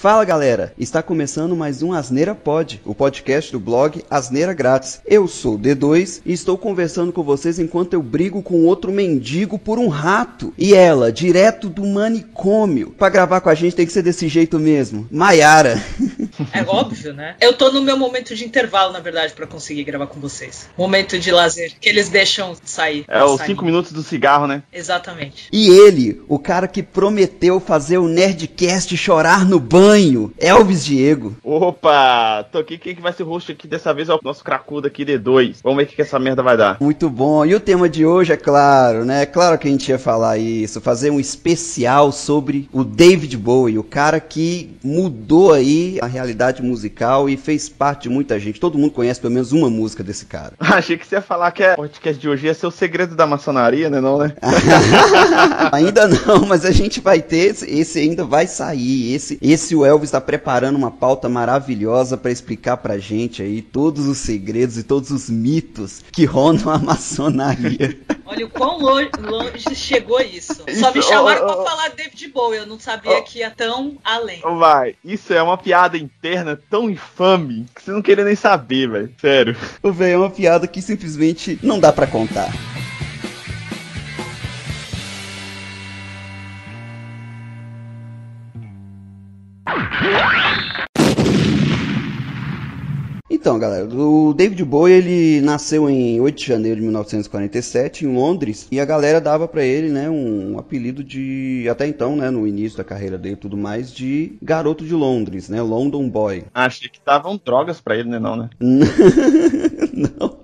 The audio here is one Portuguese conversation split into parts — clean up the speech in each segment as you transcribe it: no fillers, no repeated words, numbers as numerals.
Fala galera, está começando mais um Asneira Pod, o podcast do blog Asneira Grátis. Eu sou o D2 e estou conversando com vocês enquanto eu brigo com outro mendigo por um rato. E ela, direto do manicômio. Pra gravar com a gente tem que ser desse jeito mesmo. Maiara. É óbvio, né? Eu tô no meu momento de intervalo, na verdade, pra conseguir gravar com vocês. Momento de lazer, que eles deixam sair. É os 5 minutos do cigarro, né? Exatamente. E ele, o cara que prometeu fazer o Nerdcast chorar no banho, Elvis Diego. Opa, tô aqui, quem que vai ser o host aqui dessa vez é o nosso cracudo aqui, D2. Vamos ver o que essa merda vai dar. Muito bom, e o tema de hoje é claro, né? Claro que a gente ia falar isso, fazer um especial sobre o David Bowie, o cara que mudou aí a realidade musical e fez parte de muita gente. Todo mundo conhece pelo menos uma música desse cara. Achei que você ia falar que o podcast de hoje ia ser o segredo da maçonaria, né? Não, né? Ainda não, mas a gente vai ter, esse ainda vai sair. Esse o Elvis está preparando uma pauta maravilhosa para explicar pra gente aí todos os segredos e todos os mitos que rondam a maçonaria. Olha o quão longe chegou isso. Só me chamaram pra falar de David Bowie, eu não sabia que ia tão além. Vai, isso é uma piada interna tão infame que você não queria nem saber, velho. Sério. É uma piada que simplesmente não dá pra contar. Então, galera, o David Bowie, ele nasceu em 8 de janeiro de 1947 em Londres, e a galera dava pra ele, né, um apelido de, até então, né, no início da carreira dele e tudo mais, de Garoto de Londres, né, London Boy. Achei que davam drogas pra ele, né, não, né? Não.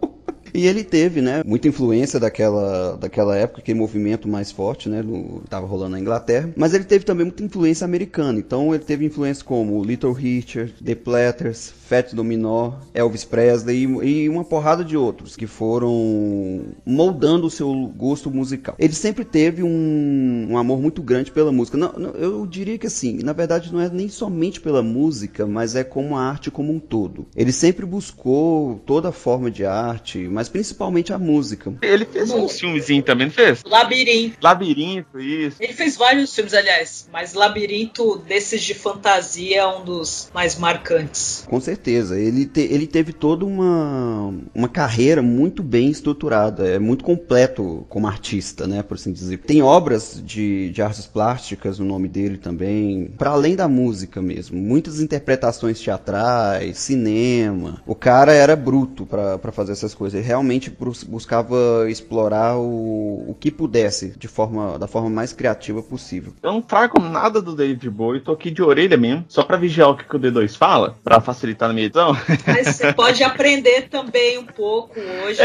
E ele teve, né, muita influência daquela época, aquele movimento mais forte, né, tava rolando na Inglaterra, mas ele teve também muita influência americana, então ele teve influência como Little Richard, The Platters, Fats Domino, Elvis Presley e uma porrada de outros que foram moldando o seu gosto musical. Ele sempre teve um amor muito grande pela música. Não, eu diria que assim, na verdade não é nem somente pela música, mas é como a arte como um todo. Ele sempre buscou toda forma de arte, mas principalmente a música. Ele fez um filmezinho também, não fez? Labirinto, isso. Ele fez vários filmes, aliás, mas Labirinto, desses de fantasia, é um dos mais marcantes. Com certeza. Ele teve toda uma carreira muito bem estruturada, é muito completo como artista, né, por assim dizer. Tem obras de artes plásticas no nome dele também, para além da música mesmo. Muitas interpretações teatrais, cinema. O cara era bruto para fazer essas coisas. Ele realmente buscava explorar o que pudesse da forma mais criativa possível. Eu não trago nada do David Bowie, tô aqui de orelha mesmo, só pra vigiar o que o D2 fala, pra facilitar na minha edição. Mas você pode aprender também um pouco hoje.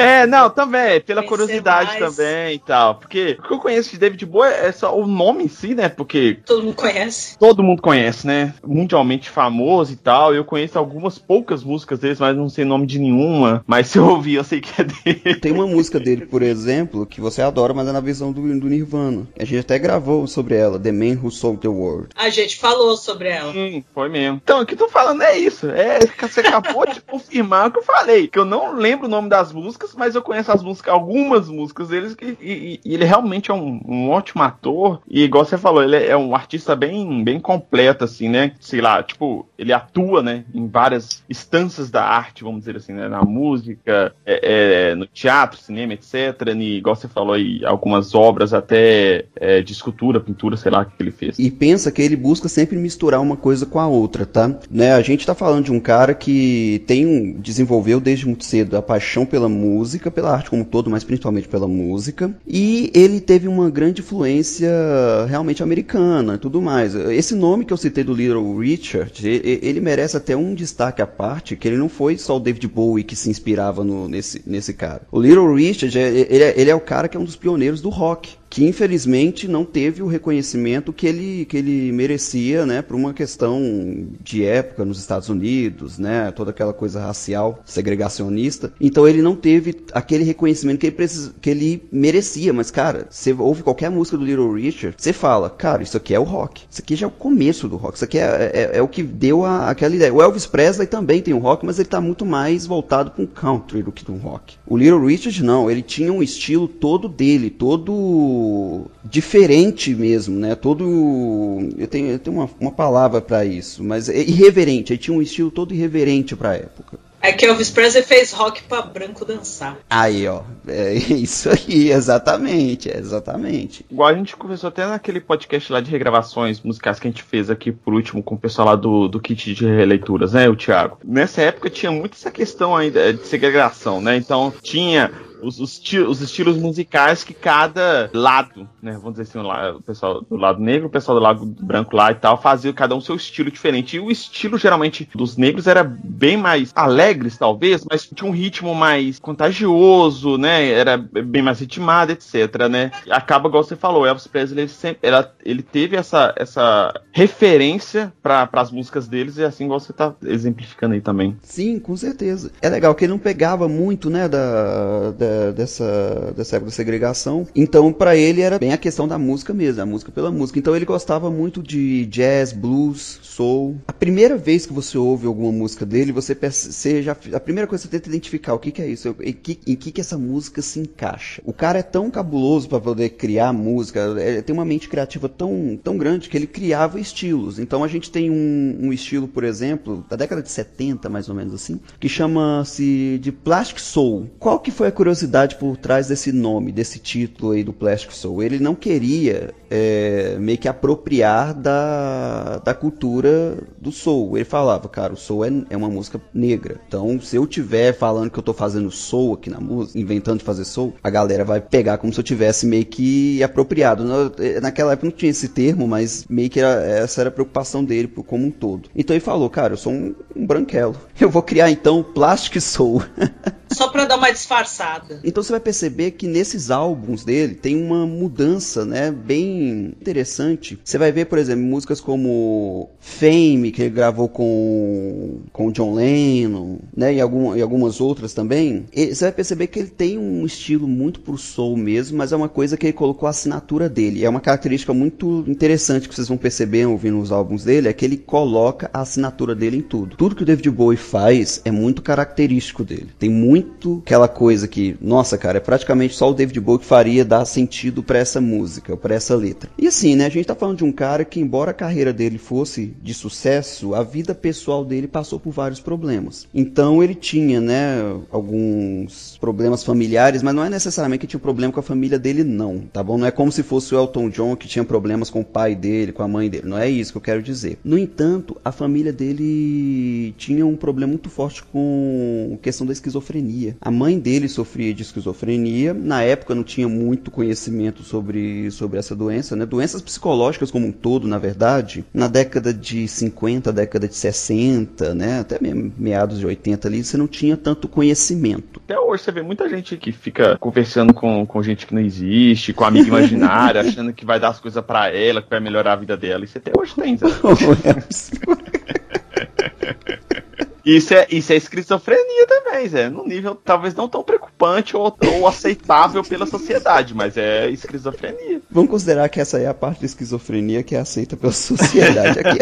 Também, pela curiosidade mais também e tal. Porque o que eu conheço de David Bowie é só o nome em si, né? Porque todo mundo conhece. Todo mundo conhece, né? Mundialmente famoso e tal. Eu conheço algumas poucas músicas deles, mas não sei o nome de nenhuma. Mas se eu ouvir, eu sei que é dele. Tem uma música dele, por exemplo, que você adora, mas é na visão do Nirvana. A gente até gravou sobre ela, The Man Who Sold the World. A gente falou sobre ela. Foi mesmo. Então, o que eu tô falando é isso. Você acabou de confirmar o que eu falei. Que eu não lembro o nome das músicas, mas eu conheço as músicas, algumas músicas deles, e ele realmente é um ótimo ator. E igual você falou, ele é um artista bem completo, assim, né? Sei lá, tipo, ele atua, né, em várias instâncias da arte, vamos dizer assim, né? Na música, no teatro, cinema, etc. E igual você falou aí, algumas obras até de escultura, pintura, sei lá o que ele fez. E pensa que ele busca sempre misturar uma coisa com a outra, tá? Né? A gente tá falando de um cara que desenvolveu desde muito cedo a paixão pela música, pela arte como um todo, mas principalmente pela música. E ele teve uma grande influência realmente americana e tudo mais. Esse nome que eu citei do Little Richard, ele merece até um destaque à parte, que ele não foi só o David Bowie que se inspirava nesse cara. O Little Richard, ele é o cara que é um dos pioneiros do rock, que infelizmente não teve o reconhecimento que ele merecia, né, por uma questão de época nos Estados Unidos, né, toda aquela coisa racial, segregacionista. Então ele não teve aquele reconhecimento que ele merecia. Mas, cara, você ouve qualquer música do Little Richard, você fala, cara, isso aqui é o rock. Isso aqui já é o começo do rock. Isso aqui é o que deu aquela ideia. O Elvis Presley também tem um rock, mas ele tá muito mais voltado para um country do que para um rock. O Little Richard não, ele tinha um estilo todo dele, todo todo diferente mesmo, né? Todo... Eu tenho uma palavra pra isso, mas é irreverente. Ele tinha um estilo todo irreverente pra época. É que Elvis Presley fez rock pra branco dançar. Aí, ó. É isso aí, exatamente. Igual a gente conversou até naquele podcast lá de regravações musicais que a gente fez aqui por último com o pessoal lá do kit de releituras, né, o Thiago? Nessa época tinha muito essa questão ainda de segregação, né? Então tinha os estilos musicais que cada lado, né, vamos dizer assim, o pessoal do lado negro, o pessoal do lado branco lá e tal, fazia cada um seu estilo diferente. E o estilo, geralmente, dos negros era bem mais alegres, talvez, mas tinha um ritmo mais contagioso, né, era bem mais ritmado, etc, né. Acaba, igual você falou, Elvis Presley, ele teve essa referência para as músicas deles, e assim igual você tá exemplificando aí também. Sim, com certeza. É legal que ele não pegava muito, né, dessa época da segregação. Então, pra ele era bem a questão da música mesmo, a música pela música. Então, ele gostava muito de jazz, blues, soul. A primeira vez que você ouve alguma música dele, a primeira coisa que você tenta identificar o que é isso, em que essa música se encaixa. O cara é tão cabuloso pra poder criar música, tem uma mente criativa tão grande que ele criava estilos. Então, a gente tem um estilo, por exemplo, da década de 70, mais ou menos assim, que chama-se de Plastic Soul. Qual que foi a curiosidade por trás desse nome, desse título aí do Plastic Soul? Ele não queria meio que apropriar da cultura do soul. Ele falava, cara, o soul é uma música negra. Então, se eu tiver falando que eu tô fazendo soul aqui na música, inventando de fazer soul, a galera vai pegar como se eu tivesse meio que apropriado. Naquela época não tinha esse termo, mas meio que essa era a preocupação dele como um todo. Então ele falou, cara, eu sou um branquelo. Eu vou criar então o Plastic Soul. Só pra dar uma disfarçada. Então você vai perceber que nesses álbuns dele tem uma mudança, né, bem interessante. Você vai ver, por exemplo, músicas como Fame, que ele gravou com John Lennon, né, e algumas outras também. Você vai perceber que ele tem um estilo muito pro soul mesmo, mas é uma coisa que ele colocou a assinatura dele. É uma característica muito interessante que vocês vão perceber ouvindo os álbuns dele, é que ele coloca a assinatura dele em tudo. Tudo que o David Bowie faz é muito característico dele. Tem muito aquela coisa que, nossa, cara, é praticamente só o David Bowie que faria dar sentido pra essa música, pra essa letra. E assim, né, a gente tá falando de um cara que, embora a carreira dele fosse de sucesso, a vida pessoal dele passou por vários problemas. Então ele tinha, né, alguns problemas familiares, mas não é necessariamente que tinha um problema com a família dele, não, tá bom? Não é como se fosse o Elton John que tinha problemas com o pai dele, com a mãe dele, não é isso que eu quero dizer. No entanto, a família dele tinha um problema muito forte com a questão da esquizofrenia. A mãe dele sofria de esquizofrenia. Na época não tinha muito conhecimento sobre essa doença, né? Doenças psicológicas como um todo, na verdade, na década de 50, década de 60, né? Até meados de 80 ali, você não tinha tanto conhecimento. Até hoje você vê muita gente que fica conversando com gente que não existe, com amiga imaginária, achando que vai dar as coisas pra ela, que vai melhorar a vida dela. Isso até hoje tem, Zé. Isso é esquizofrenia também, Zé. Num nível talvez não tão preocupante ou aceitável pela sociedade, mas é esquizofrenia. Vamos considerar que essa é a parte da esquizofrenia que é aceita pela sociedade aqui.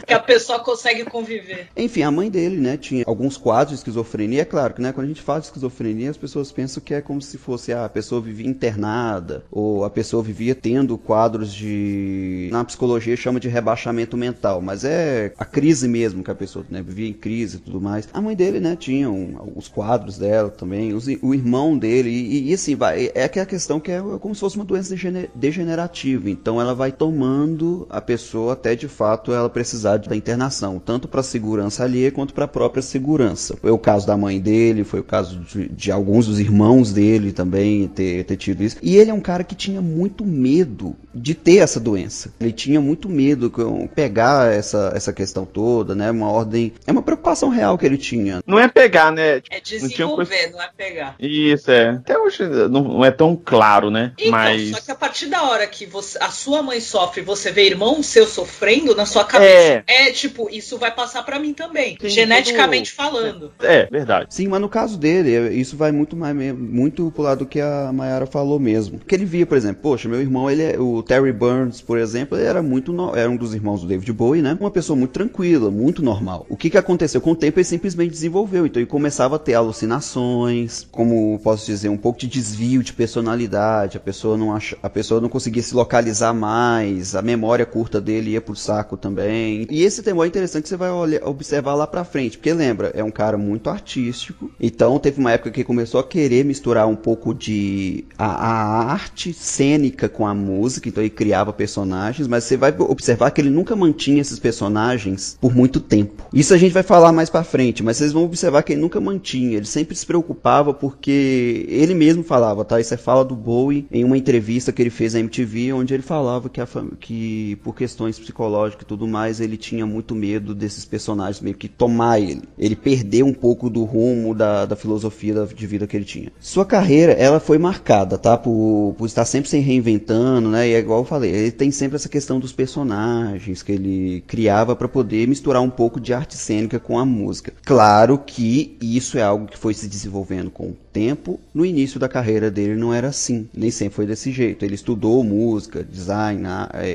Que a pessoa consegue conviver. Enfim, a mãe dele, né, tinha alguns quadros de esquizofrenia. É claro que, né, quando a gente fala de esquizofrenia, as pessoas pensam que é como se fosse a pessoa vivia internada, ou a pessoa vivia tendo quadros de... Na psicologia chama de rebaixamento mental, mas é a crise mesmo que a pessoa, né, vivia em crise e tudo mais. A mãe dele, né, tinha os quadros dela também, o irmão dele, e assim, é aquela questão que é como se fosse uma doença degenerativa, então ela vai tomando a pessoa até de fato ela precisar da internação, tanto para segurança alheia quanto para a própria segurança. Foi o caso da mãe dele, foi o caso de alguns dos irmãos dele também ter tido isso, e ele é um cara que tinha muito medo de ter essa doença, ele tinha muito medo de pegar essa questão toda, né, uma ordem, é uma preocupação real que ele tinha. Não é pegar, né? É desenvolver, não é pegar. Isso, é. Até hoje não é tão claro, né? Então, mas... só que a partir da hora que a sua mãe sofre e você vê irmão seu sofrendo, na sua cabeça, tipo, isso vai passar pra mim também, sim, geneticamente falando. É, verdade. Sim, mas no caso dele, isso vai muito pro lado do que a Mayara falou mesmo. Porque ele via, por exemplo, poxa, meu irmão, o Terry Burns, por exemplo, ele era um dos irmãos do David Bowie, né? Uma pessoa muito tranquila, muito normal. O que aconteceu? Com o tempo tempo ele simplesmente desenvolveu. Então ele começava a ter alucinações, como posso dizer, um pouco de desvio de personalidade, a pessoa não conseguia se localizar mais, a memória curta dele ia pro saco também. E esse temor é interessante que você vai observar lá pra frente, porque lembra, é um cara muito artístico, então teve uma época que ele começou a querer misturar um pouco de a arte cênica com a música, então ele criava personagens, mas você vai observar que ele nunca mantinha esses personagens por muito tempo. Isso a gente vai falar mais pra frente, mas vocês vão observar que ele nunca mantinha, ele sempre se preocupava porque ele mesmo falava, tá? Isso é fala do Bowie em uma entrevista que ele fez à MTV, onde ele falava que por questões psicológicas e tudo mais, ele tinha muito medo desses personagens meio que tomar ele. Ele perdeu um pouco do rumo da filosofia de vida que ele tinha. Sua carreira, ela foi marcada, tá? Por estar sempre se reinventando, né? E é igual eu falei, ele tem sempre essa questão dos personagens que ele criava para poder misturar um pouco de arte cênica com a música. Claro que isso é algo que foi se desenvolvendo com o tempo. No início da carreira dele não era assim, nem sempre foi desse jeito. Ele estudou música, design,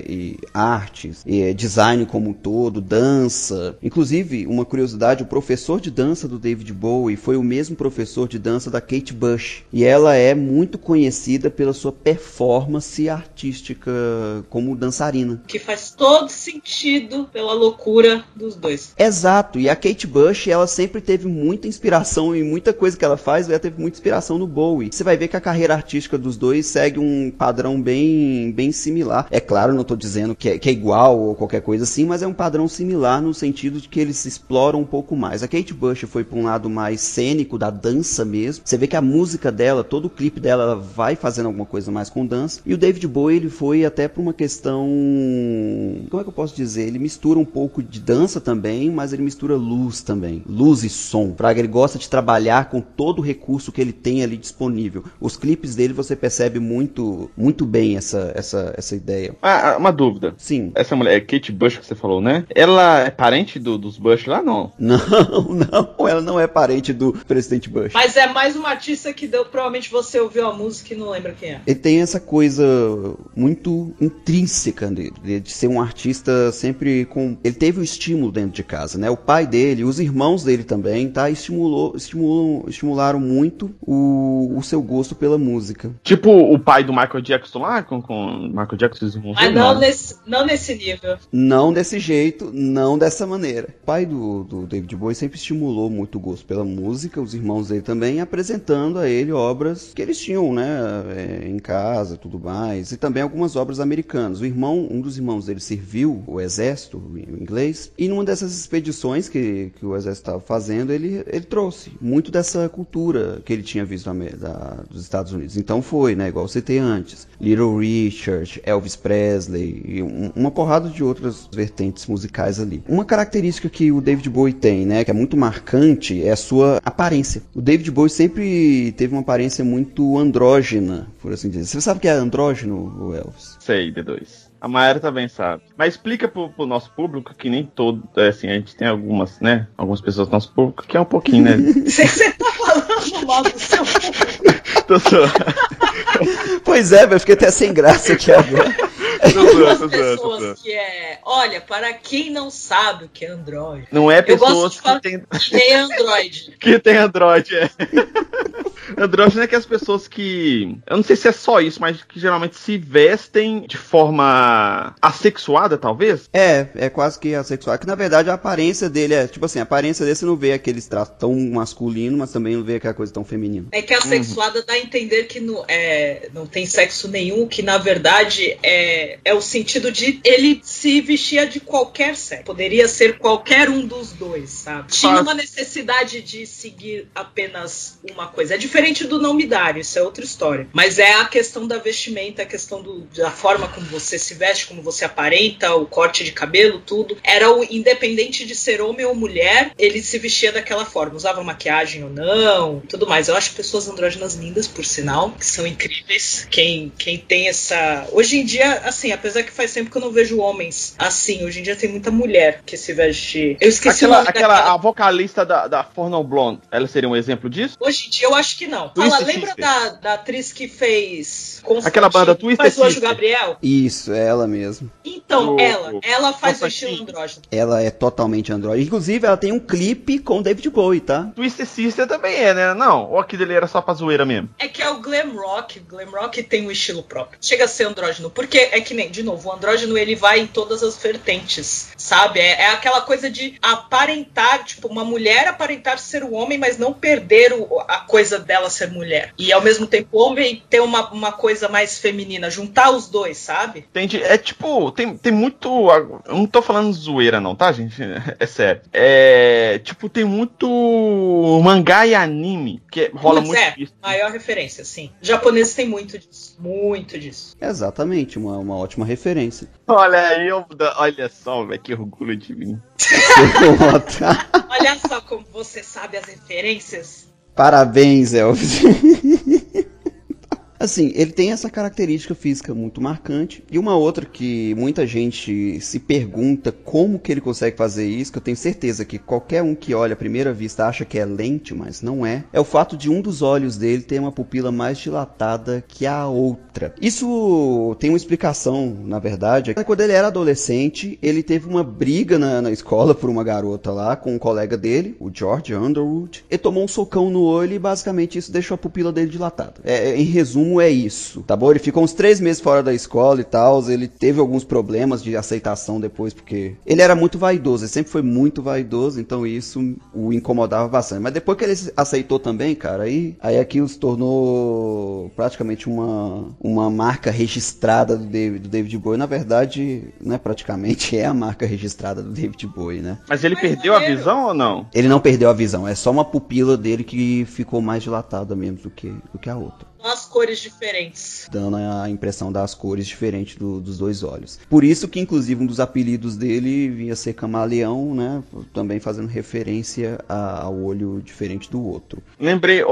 e artes, design como um todo, dança. Inclusive, uma curiosidade, o professor de dança do David Bowie foi o mesmo professor de dança da Kate Bush. E ela é muito conhecida pela sua performance artística como dançarina. Que faz todo sentido pela loucura dos dois. Exato, e a Kate Bush, ela sempre teve muita inspiração em muita coisa que ela faz, ela teve muita inspiração no Bowie. Você vai ver que a carreira artística dos dois segue um padrão bem similar. É claro, não estou dizendo que é igual ou qualquer coisa assim, mas é um padrão similar no sentido de que eles se exploram um pouco mais. A Kate Bush foi para um lado mais cênico, da dança mesmo. Você vê que a música dela, todo o clipe dela, ela vai fazendo alguma coisa mais com dança. E o David Bowie, ele foi até para uma questão... Como é que eu posso dizer? Ele mistura um pouco de dança também, mas ele mistura luz também. Luz e som. Praga, ele gosta de trabalhar com todo o recurso que ele tem ali disponível. Os clipes dele você percebe muito bem essa ideia. Uma dúvida. Sim. Essa mulher, Kate Bush que você falou, né? Ela é parente dos Bush lá, não? Não, ela não é parente do presidente Bush. Mas é mais uma artista que provavelmente você ouviu a música e não lembra quem é. Ele tem essa coisa muito intrínseca dele, de ser um artista sempre com... Ele teve o estímulo dentro de casa, né? O pai dele, os irmãos dele também, tá? Estimularam muito o seu gosto pela música. Tipo o pai do Michael Jackson lá, com Michael Jackson e os irmãos. Mas não nesse nível. Não desse jeito, não dessa maneira. O pai do David Bowie sempre estimulou muito o gosto pela música, os irmãos dele também, apresentando a ele obras que eles tinham, né, em casa, tudo mais, e também algumas obras americanas. Um dos irmãos dele serviu o exército inglês, e numa dessas expedições que o exército estava fazendo, ele trouxe muito dessa cultura que ele tinha visto dos Estados Unidos. Então foi, né, igual eu citei antes, Little Richard, Elvis Presley, e uma porrada de outras vertentes musicais ali. Uma característica que o David Bowie tem, né, que é muito marcante, é a sua aparência. O David Bowie sempre teve uma aparência muito andrógena, por assim dizer. Você sabe o que é andrógeno, Elvis? Sei, D2. A Mayara também sabe. Mas explica pro nosso público que nem todo... assim, a gente tem algumas, né? Algumas pessoas do nosso público que é um pouquinho, né? Você tá falando mal do seu público. Pois é, eu fiquei até sem graça aqui agora. Pessoas que olha, para quem não sabe o que é Android. Não é pessoas que tem Android. Que tem Android, é. Andrógeno é que as pessoas que... Eu não sei se é só isso, mas que geralmente se vestem de forma assexuada, talvez? É quase que assexuada. Que na verdade a aparência dele é... Tipo assim, a aparência dele você não vê aquele traço tão masculino, mas também não vê aquela coisa tão feminina. É que a assexuada dá a entender que não tem sexo nenhum, que na verdade é o sentido de ele se vestia de qualquer sexo. Poderia ser qualquer um dos dois, sabe? Tinha uma necessidade de seguir apenas uma coisa. É diferente do não binário, isso é outra história. Mas é a questão da vestimenta, a questão da forma como você se veste, como você aparenta, o corte de cabelo, tudo. Era independente de ser homem ou mulher, ele se vestia daquela forma. Usava maquiagem ou não, tudo mais. Eu acho pessoas andrógenas lindas, por sinal, que são incríveis. Quem tem essa... Hoje em dia, assim, assim, apesar que faz tempo que eu não vejo homens assim. Hoje em dia tem muita mulher que se veste... Eu esqueci o nome daquela... A vocalista da Forno Blonde, ela seria um exemplo disso? Hoje em dia eu acho que não. Fala, lembra da atriz que fez... Aquela banda Twisted Sister? Faz o Anjo Gabriel? Isso, é ela mesmo. Então, ela faz o estilo andrógeno. Ela é totalmente andrógeno. Inclusive, ela tem um clipe com David Bowie, tá? Twisted Sister também é, né? Não, ou aquilo ali era só pra zoeira mesmo? É que é o glam rock. O glam rock tem um estilo próprio. Chega a ser andrógeno. Porque é que nem, de novo, o andrógeno ele vai em todas as vertentes, sabe? É aquela coisa de aparentar, tipo, uma mulher aparentar ser o homem, mas não perder a coisa dela ser mulher. E ao mesmo tempo o homem ter uma coisa mais feminina, juntar os dois, sabe? Entendi. É tipo, tem muito... Eu não tô falando zoeira não, tá, gente? É sério. Tipo, tem muito mangá e anime que rola muito isso. Maior referência, sim. Os japoneses têm muito disso. Muito disso. Exatamente, uma ótima referência. Olha aí, olha só, velho, que orgulho de mim. Olha só como você sabe as referências. Parabéns, Elvis. Assim, ele tem essa característica física muito marcante. E uma outra que muita gente se pergunta como que ele consegue fazer isso, que eu tenho certeza que qualquer um que olha à primeira vista acha que é lente, mas não é. É o fato de um dos olhos dele ter uma pupila mais dilatada que a outra. Isso tem uma explicação, na verdade. Quando ele era adolescente, ele teve uma briga na escola por uma garota lá, com um colega dele, o George Underwood. Ele tomou um socão no olho e basicamente isso deixou a pupila dele dilatada. Em resumo, é isso, tá bom? Ele ficou uns 3 meses fora da escola e tal, ele teve alguns problemas de aceitação depois, porque ele era muito vaidoso, ele sempre foi muito vaidoso, então isso o incomodava bastante. Mas depois que ele aceitou também, cara, aí aquilo se tornou praticamente uma marca registrada do David Bowie. Na verdade, né, praticamente é a marca registrada do David Bowie, né? Mas ele perdeu a visão ou não? Ele não perdeu a visão, é só uma pupila dele que ficou mais dilatada mesmo do que a outra. As cores diferentes. Dando a impressão das cores diferentes dos dois olhos. Por isso que, inclusive, um dos apelidos dele vinha ser Camaleão, né? Também fazendo referência ao olho diferente do outro. Lembrei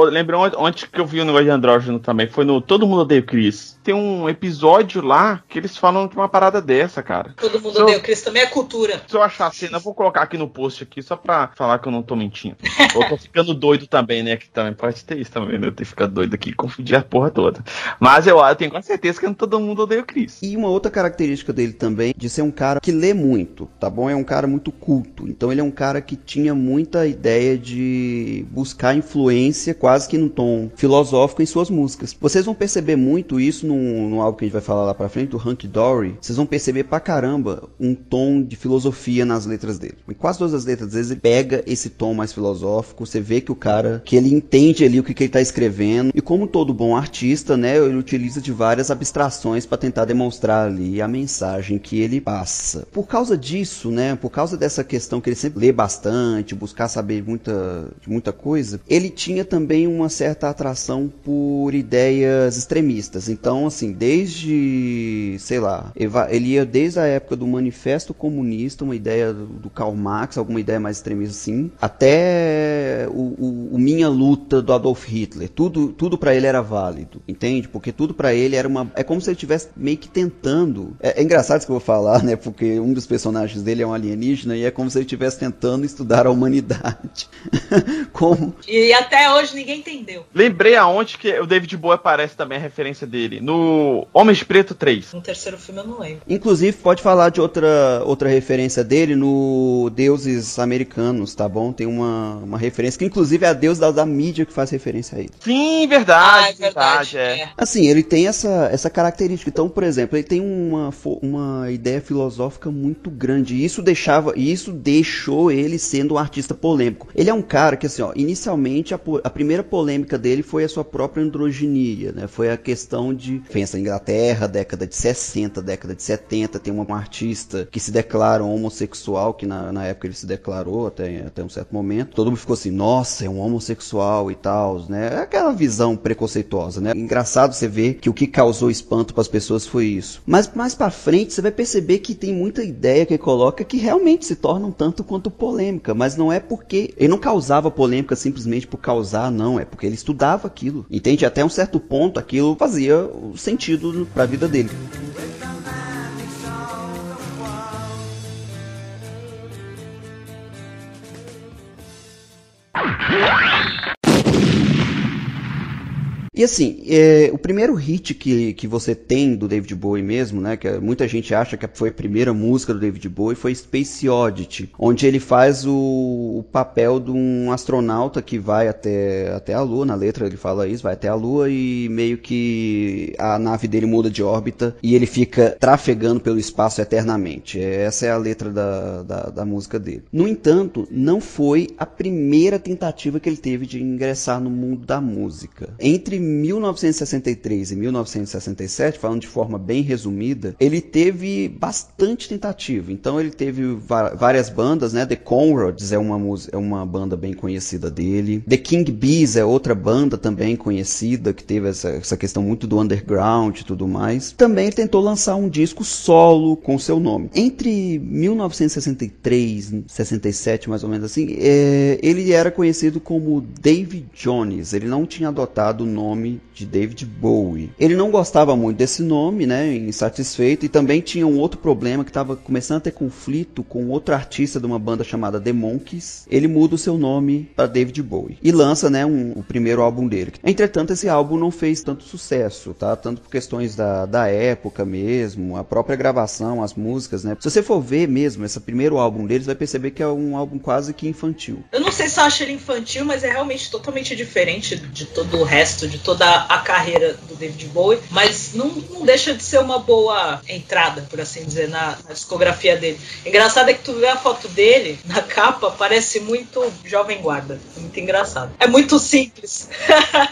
onde que eu vi o negócio de andrógeno também. Foi no Todo Mundo Odeia o Chris. Tem um episódio lá que eles falam de uma parada dessa, cara. Todo Mundo Odeia o Chris também é cultura. Se eu achar a cena, eu vou colocar aqui no post aqui só pra falar que eu não tô mentindo. Eu tô ficando doido também, né? Que também pode ter isso também, né? Eu tenho que ficar doido aqui e confundir a porra toda. Mas eu tenho quase certeza que Todo Mundo Odeia o Chris. E uma outra característica dele também, de ser um cara que lê muito, tá bom? É um cara muito culto. Então ele é um cara que tinha muita ideia de buscar influência quase que num tom filosófico em suas músicas. Vocês vão perceber muito isso no álbum que a gente vai falar lá pra frente, do Hunky Dory. Vocês vão perceber pra caramba um tom de filosofia nas letras dele. Em quase todas as letras, às vezes ele pega esse tom mais filosófico, você vê que o cara, que ele entende ali o que ele tá escrevendo, e como todo bom artista, né, ele utiliza de várias abstrações para tentar demonstrar ali a mensagem que ele passa. Por causa disso, né, por causa dessa questão que ele sempre lê bastante, buscar saber muita coisa, ele tinha também uma certa atração por ideias extremistas. Então, assim, desde, sei lá, ele ia desde a época do Manifesto Comunista, uma ideia do Karl Marx, alguma ideia mais extremista assim, até o Minha Luta do Adolf Hitler. Tudo para ele era válido, entende? Porque tudo pra ele era é como se ele estivesse meio que tentando. É engraçado isso que eu vou falar, né? Porque um dos personagens dele é um alienígena e é como se ele estivesse tentando estudar a humanidade. Como? E até hoje ninguém entendeu. Lembrei aonde que o David Bowie aparece também, a referência dele. No Homem de Preto 3. No terceiro filme eu não lembro. Inclusive, pode falar de outra referência dele no Deuses Americanos, tá bom? Tem uma referência que inclusive é a deusa da mídia que faz referência a ele. Sim, verdade. Verdade. Assim, ele tem essa característica. Então, por exemplo, ele tem uma ideia filosófica muito grande. E isso deixou ele sendo um artista polêmico. Ele é um cara que, assim, ó, inicialmente a primeira polêmica dele foi a sua própria androginia, né? Foi a questão de, pensa, Inglaterra, década de 60, década de 70, tem um artista que se declara homossexual, que na época ele se declarou até um certo momento. Todo mundo ficou assim, nossa, é um homossexual e tal, né? É aquela visão preconceituosa, né? Engraçado você ver que o que causou espanto para as pessoas foi isso. Mas mais para frente você vai perceber que tem muita ideia que ele coloca que realmente se torna um tanto quanto polêmica, mas não é porque ele não causava polêmica simplesmente por causar, não, é porque ele estudava aquilo, entende? Até um certo ponto aquilo fazia sentido para a vida dele. E assim, o primeiro hit que você tem do David Bowie mesmo, né, que muita gente acha que foi a primeira música do David Bowie, foi Space Oddity, onde ele faz o papel de um astronauta que vai até a Lua, na letra ele fala isso, vai até a Lua e meio que a nave dele muda de órbita e ele fica trafegando pelo espaço eternamente. Essa é a letra da música dele. No entanto, não foi a primeira tentativa que ele teve de ingressar no mundo da música. Entre 1963 e 1967, falando de forma bem resumida, ele teve bastante tentativa. Então ele teve várias bandas, né? The Conrads é uma banda bem conhecida dele. The King Bees é outra banda também conhecida, que teve essa questão muito do underground e tudo mais. Também ele tentou lançar um disco solo com seu nome. Entre 1963 e 67, mais ou menos assim, ele era conhecido como Davy Jones. Ele não tinha adotado o nome de David Bowie. Ele não gostava muito desse nome, né, insatisfeito, e também tinha um outro problema que estava começando a ter conflito com outro artista de uma banda chamada The Monkees. Ele muda o seu nome para David Bowie e lança, né, o primeiro álbum dele. Entretanto, esse álbum não fez tanto sucesso, tá? Tanto por questões da época mesmo, a própria gravação, as músicas, né? Se você for ver mesmo esse primeiro álbum deles, vai perceber que é um álbum quase que infantil. Eu não sei se eu acho ele infantil, mas é realmente totalmente diferente de todo o resto, de toda a carreira do David Bowie, mas não deixa de ser uma boa entrada, por assim dizer, na discografia dele. Engraçado é que tu vê a foto dele, na capa, parece muito Jovem Guarda. É muito engraçado. É muito simples.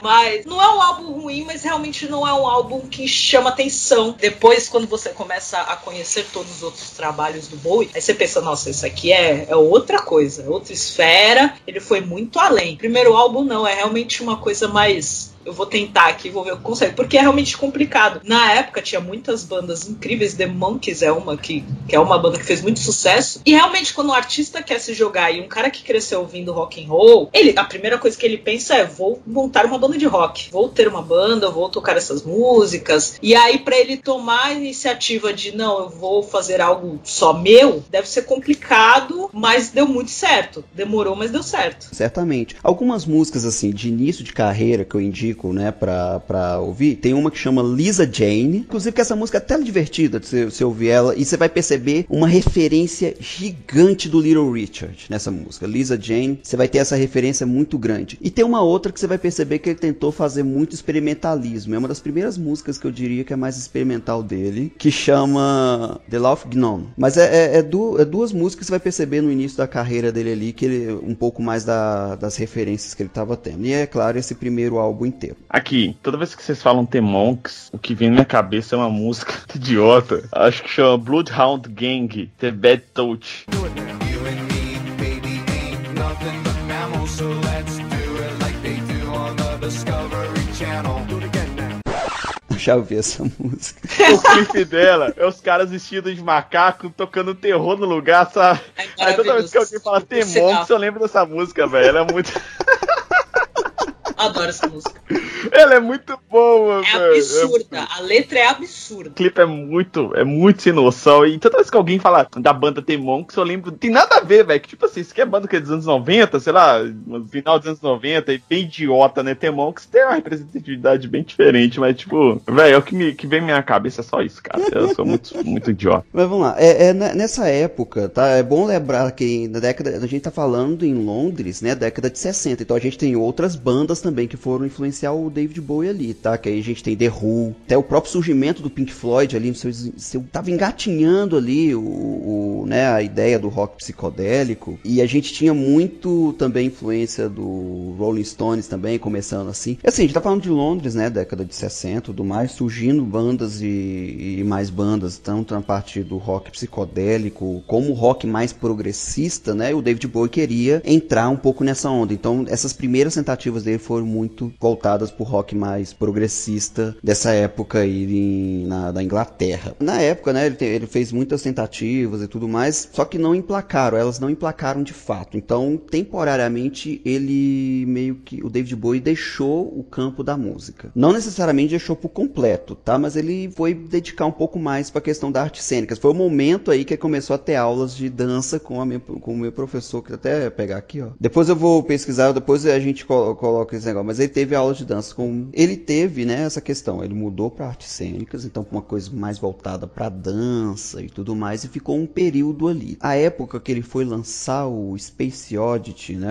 Mas não é um álbum ruim, mas realmente não é um álbum que chama atenção. Depois, quando você começa a conhecer todos os outros trabalhos do Bowie, aí você pensa, nossa, isso aqui é outra coisa, outra esfera. Ele foi muito além. Primeiro álbum não, é realmente uma coisa mais... Eu vou tentar aqui, vou ver o que consegue, porque é realmente complicado. Na época tinha muitas bandas incríveis, The Monkees é uma que é uma banda que fez muito sucesso, e realmente quando um artista quer se jogar e um cara que cresceu ouvindo rock and roll, a primeira coisa que ele pensa é, vou montar uma banda de rock, vou ter uma banda, vou tocar essas músicas, e aí pra ele tomar a iniciativa de, não, eu vou fazer algo só meu, deve ser complicado, mas deu muito certo. Demorou, mas deu certo. Certamente. Algumas músicas assim, de início de carreira que eu indico, né, pra ouvir, tem uma que chama Lisa Jane, inclusive que essa música é até divertida de você ouvir ela, e você vai perceber uma referência gigante do Little Richard nessa música. Lisa Jane, você vai ter essa referência muito grande. E tem uma outra que você vai perceber que ele tentou fazer muito experimentalismo, é uma das primeiras músicas que eu diria que é mais experimental dele, que chama The Love Gnome. Mas é duas músicas que você vai perceber no início da carreira dele ali, que ele um pouco mais das referências que ele estava tendo. E é claro, esse primeiro álbum inteiro. Aqui, toda vez que vocês falam The Monkees, o que vem na minha cabeça é uma música idiota. Acho que chama Bloodhound Gang, The Bad Touch. Já ouvi essa música. O clipe dela é os caras vestidos de macaco tocando terror no lugar, sabe? Aí toda vez que alguém fala The Monkees, eu lembro dessa música, velho. Ela é muito... Adoro essa música. Ela é muito boa, velho. É absurda. A letra é absurda. O clipe é muito sem noção. E toda vez que alguém fala da banda The Monkees, eu lembro... Tem nada a ver, velho. Que tipo assim, isso aqui é banda que é dos anos 90, sei lá, no final dos anos 90, e bem idiota, né? The Monkees tem uma representatividade bem diferente, mas tipo... Velho, é o que vem na minha cabeça, é só isso, cara. Eu sou muito idiota. Mas vamos lá. Nessa época, tá? É bom lembrar que na década... A gente tá falando em Londres, né? Década de 60. Então a gente tem outras bandas também que foram influenciar o David Bowie ali, tá? Que aí a gente tem The Who, até o próprio surgimento do Pink Floyd ali, tava engatinhando ali né, a ideia do rock psicodélico, e a gente tinha muito também influência do Rolling Stones também, começando assim. E assim, a gente tá falando de Londres, né, década de 60, tudo mais, surgindo bandas e mais bandas, tanto na parte do rock psicodélico, como o rock mais progressista, né, o David Bowie queria entrar um pouco nessa onda. Então, essas primeiras tentativas dele foram muito voltadas pro rock mais progressista dessa época aí da Inglaterra. Na época, né, ele fez muitas tentativas e tudo mais, só que elas não emplacaram de fato. Então, temporariamente, o David Bowie deixou o campo da música. Não necessariamente deixou por completo, tá? Mas ele foi dedicar um pouco mais pra questão da arte cênica. Foi o momento aí que ele começou a ter aulas de dança com o meu professor, que até pegar aqui, ó. Depois eu vou pesquisar, depois a gente coloca esse negócio, mas ele teve aulas de dança com... Ele teve, né, essa questão, ele mudou para artes cênicas, então uma coisa mais voltada para dança e tudo mais, e ficou um período ali. A época que ele foi lançar o Space Oddity, né,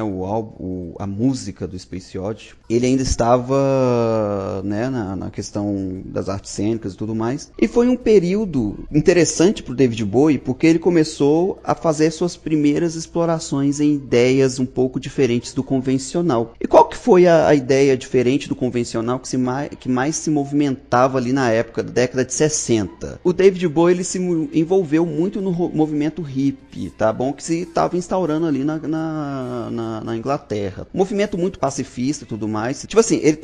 a música do Space Oddity, ele ainda estava, né, na questão das artes cênicas e tudo mais, e foi um período interessante pro David Bowie, porque ele começou a fazer suas primeiras explorações em ideias um pouco diferentes do convencional. E qual que foi a ideia diferente do convencional que mais se movimentava ali na época da década de 60? O David Bowie, ele se envolveu muito no movimento hippie, tá bom? Que se estava instaurando ali na Inglaterra. Um movimento muito pacifista e tudo mais. Tipo assim, ele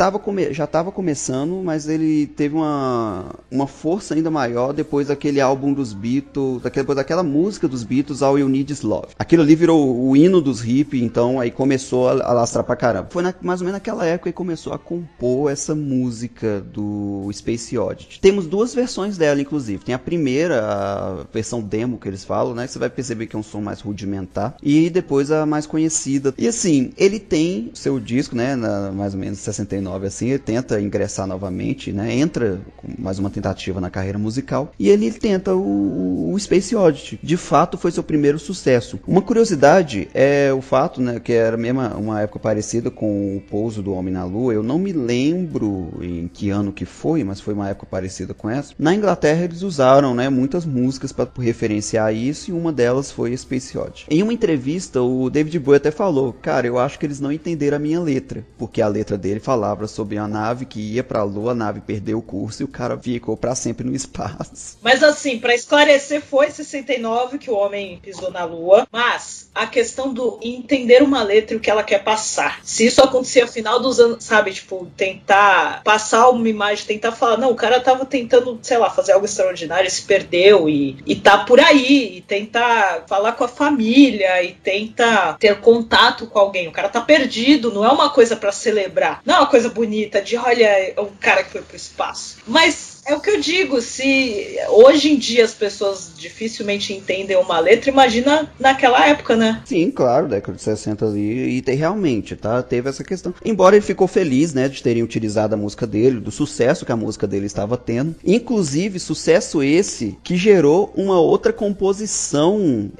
já estava começando, mas ele teve uma força ainda maior depois daquele álbum dos Beatles, depois daquela música dos Beatles, All You Need Is Love. Aquilo ali virou o hino dos hippies, então aí começou a lastrar pra caramba. Foi mais ou menos naquela época que começou a compor essa música do Space Oddity. Temos duas versões dela, inclusive. Tem a primeira, a versão demo que eles falam, né? Que você vai perceber que é um som mais rudimentar. E depois a mais conhecida. E assim, ele tem seu disco, né? Mais ou menos 69, assim, ele tenta ingressar novamente, né? Entra com mais uma tentativa na carreira musical. E ele tenta o Space Oddity. De fato, foi seu primeiro sucesso. Uma curiosidade é o fato, né? Que era mesmo uma época parecida com o pouso do Homem na Lua. Eu não me lembro em que ano que foi, mas foi uma época parecida com essa. Na Inglaterra eles usaram, né, muitas músicas para referenciar isso, e uma delas foi Space Oddity. Em uma entrevista, o David Bowie até falou: cara, eu acho que eles não entenderam a minha letra, porque a letra dele falava sobre a nave que ia pra Lua, a nave perdeu o curso e o cara ficou pra sempre no espaço. Mas assim, para esclarecer, foi 69 que o homem pisou na Lua, mas a questão do entender uma letra e o que ela quer passar. Se isso acontecia no final dos anos, sabe, tipo, tentar passar uma imagem, tentar falar, não, o cara tava tentando, sei lá, fazer algo extraordinário, se perdeu e tá por aí, e tenta falar com a família, e tenta ter contato com alguém. O cara tá perdido, não é uma coisa pra celebrar, não é uma coisa bonita de, olha, um cara que foi pro espaço. Mas é o que eu digo, se hoje em dia as pessoas dificilmente entendem uma letra, imagina naquela época, né? Sim, claro, década de 60 ali, e realmente, tá, teve essa questão. Embora ele ficou feliz, né, de terem utilizado a música dele, do sucesso que a música dele estava tendo, inclusive sucesso esse que gerou uma outra composição,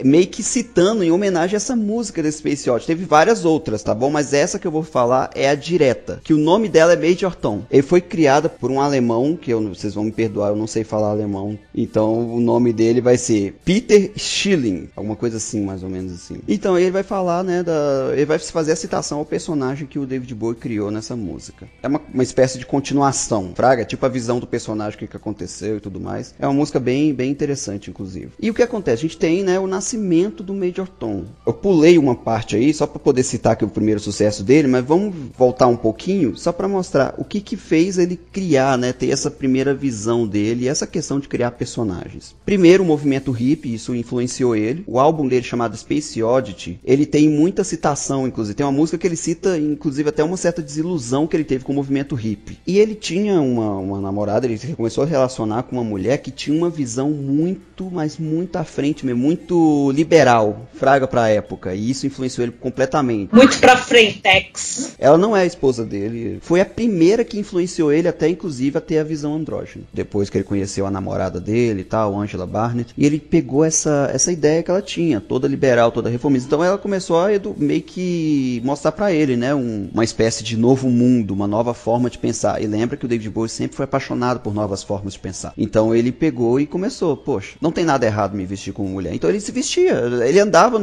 meio que citando, em homenagem a essa música desse Space Oddity. Teve várias outras, tá bom? Mas essa que eu vou falar é a direta, que o nome dela é Major Tom. Ele foi criada por um alemão, que vocês vão me perdoar, eu não sei falar alemão, então o nome dele vai ser Peter Schilling, alguma coisa assim, mais ou menos assim. Então ele vai falar, né, ele vai fazer a citação ao personagem que o David Bowie criou nessa música. É uma espécie de continuação, fraga, tipo a visão do personagem, o que aconteceu e tudo mais. É uma música bem, bem interessante, inclusive. E o que acontece? A gente tem, né, o nascimento do Major Tom. Eu pulei uma parte aí, só para poder citar aqui o primeiro sucesso dele, mas vamos voltar um pouquinho, só para mostrar o que fez ele criar, né, ter essa primeira visão dele e essa questão de criar personagens. Primeiro, o movimento hippie, isso influenciou ele. O álbum dele, chamado Space Oddity, ele tem muita citação, inclusive. Tem uma música que ele cita, inclusive, até uma certa desilusão que ele teve com o movimento hippie. E ele tinha uma namorada, ele começou a relacionar com uma mulher que tinha uma visão muito, mas muito à frente mesmo, muito liberal, fraga pra época. E isso influenciou ele completamente. Muito pra frentex. Ela não é a esposa dele. Foi a primeira que influenciou ele até, inclusive, a ter a visão andrógena. Depois que ele conheceu a namorada dele e tal, Angela Barnett, e ele pegou essa ideia que ela tinha, toda liberal, toda reformista. Então ela começou a meio que mostrar pra ele, né, uma espécie de novo mundo, uma nova forma de pensar. E lembra que o David Bowie sempre foi apaixonado por novas formas de pensar. Então ele pegou e começou, poxa, não tem nada errado me vestir como mulher. Então ele se vestia, ele andava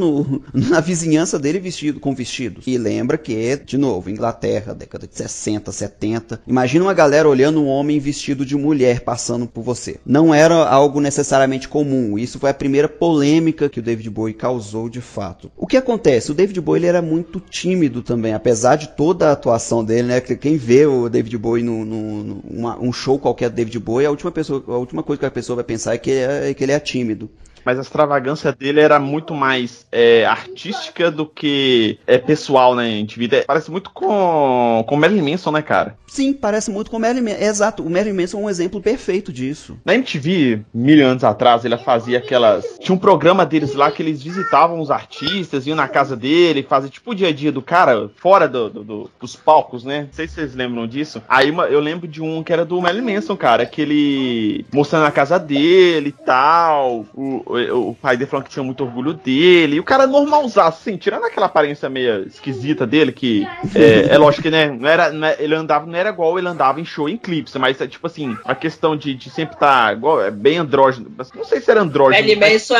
na vizinhança dele vestido com vestidos. E lembra que, de novo, Inglaterra, década de 60, 70. Imagina uma galera olhando um homem vestido de mulher passando por você. Não era algo necessariamente comum. Isso foi a primeira polêmica que o David Bowie causou de fato. O que acontece? O David Bowie ele era muito tímido também, apesar de toda a atuação dele, né? Quem vê o David Bowie um show qualquer do David Bowie, a última coisa que a pessoa vai pensar é que ele é tímido. Mas a extravagância dele era muito mais artística do que pessoal, né? A gente vê, parece muito com Marilyn Manson, né, cara? Sim, parece muito com o Marilyn Manson. Exato, o Marilyn Manson é um exemplo perfeito disso. Na MTV, 1000 anos atrás, ele fazia aquelas... Tinha um programa deles lá que eles visitavam os artistas, iam na casa dele, faziam tipo o dia a dia do cara, fora dos palcos, né? Não sei se vocês lembram disso. Aí eu lembro de um que era do Marilyn Manson, cara, que ele mostrando a casa dele e tal, o pai dele falando que tinha muito orgulho dele, e o cara normalzaço, assim, tirando aquela aparência meio esquisita dele, que é lógico que, né, ele andava, não era igual ele andava em show, em clipes, mas é tipo assim, a questão de sempre estar igual, bem andrógeno, não sei se era andrógeno. Marilyn Manson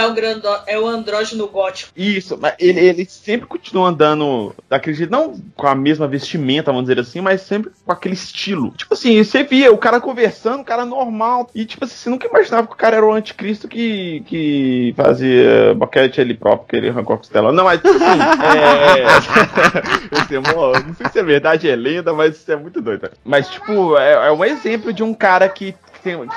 é o andrógeno gótico. Isso, mas ele sempre continua andando daquele jeito, não com a mesma vestimenta, vamos dizer assim, mas sempre com aquele estilo. Tipo assim, você via o cara conversando, o cara normal, e tipo assim, você nunca imaginava que o cara era o anticristo que fazia boquete ele próprio, que ele arrancou a costela. Não, mas tipo assim, não sei se é verdade, é lenda, mas isso é muito doido. Mas tipo, é um exemplo de um cara que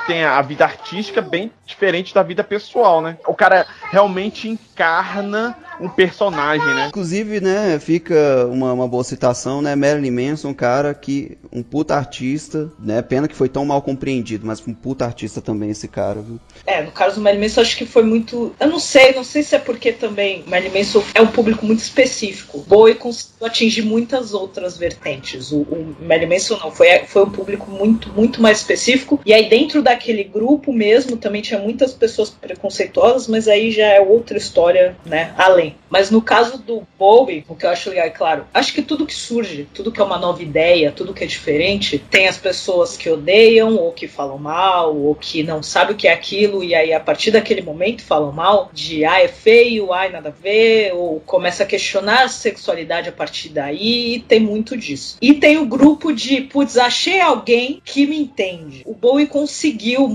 tem a vida artística bem diferente da vida pessoal, né? O cara realmente encarna um personagem, né? Inclusive, né, fica uma boa citação, né? Marilyn Manson, um cara que... um puta artista, né? Pena que foi tão mal compreendido, mas um puta artista também esse cara, viu? No caso do Marilyn Manson, acho que foi muito... Eu não sei se é porque também Marilyn Manson é um público muito específico. Bowie conseguiu atingir muitas outras vertentes. O Marilyn Manson não, foi um público muito, muito mais específico. E aí dentro daquele grupo mesmo, também tinha muitas pessoas preconceituosas, mas aí já é outra história, né? Além. Mas no caso do Bowie, o que eu acho legal, é claro, acho que tudo que surge, tudo que é uma nova ideia, tudo que é diferente, tem as pessoas que odeiam, ou que falam mal, ou que não sabem o que é aquilo, e aí a partir daquele momento falam mal, de é feio, nada a ver, ou começa a questionar a sexualidade a partir daí, e tem muito disso. E tem o grupo de, putz, achei alguém que me entende. O Bowie conseguiu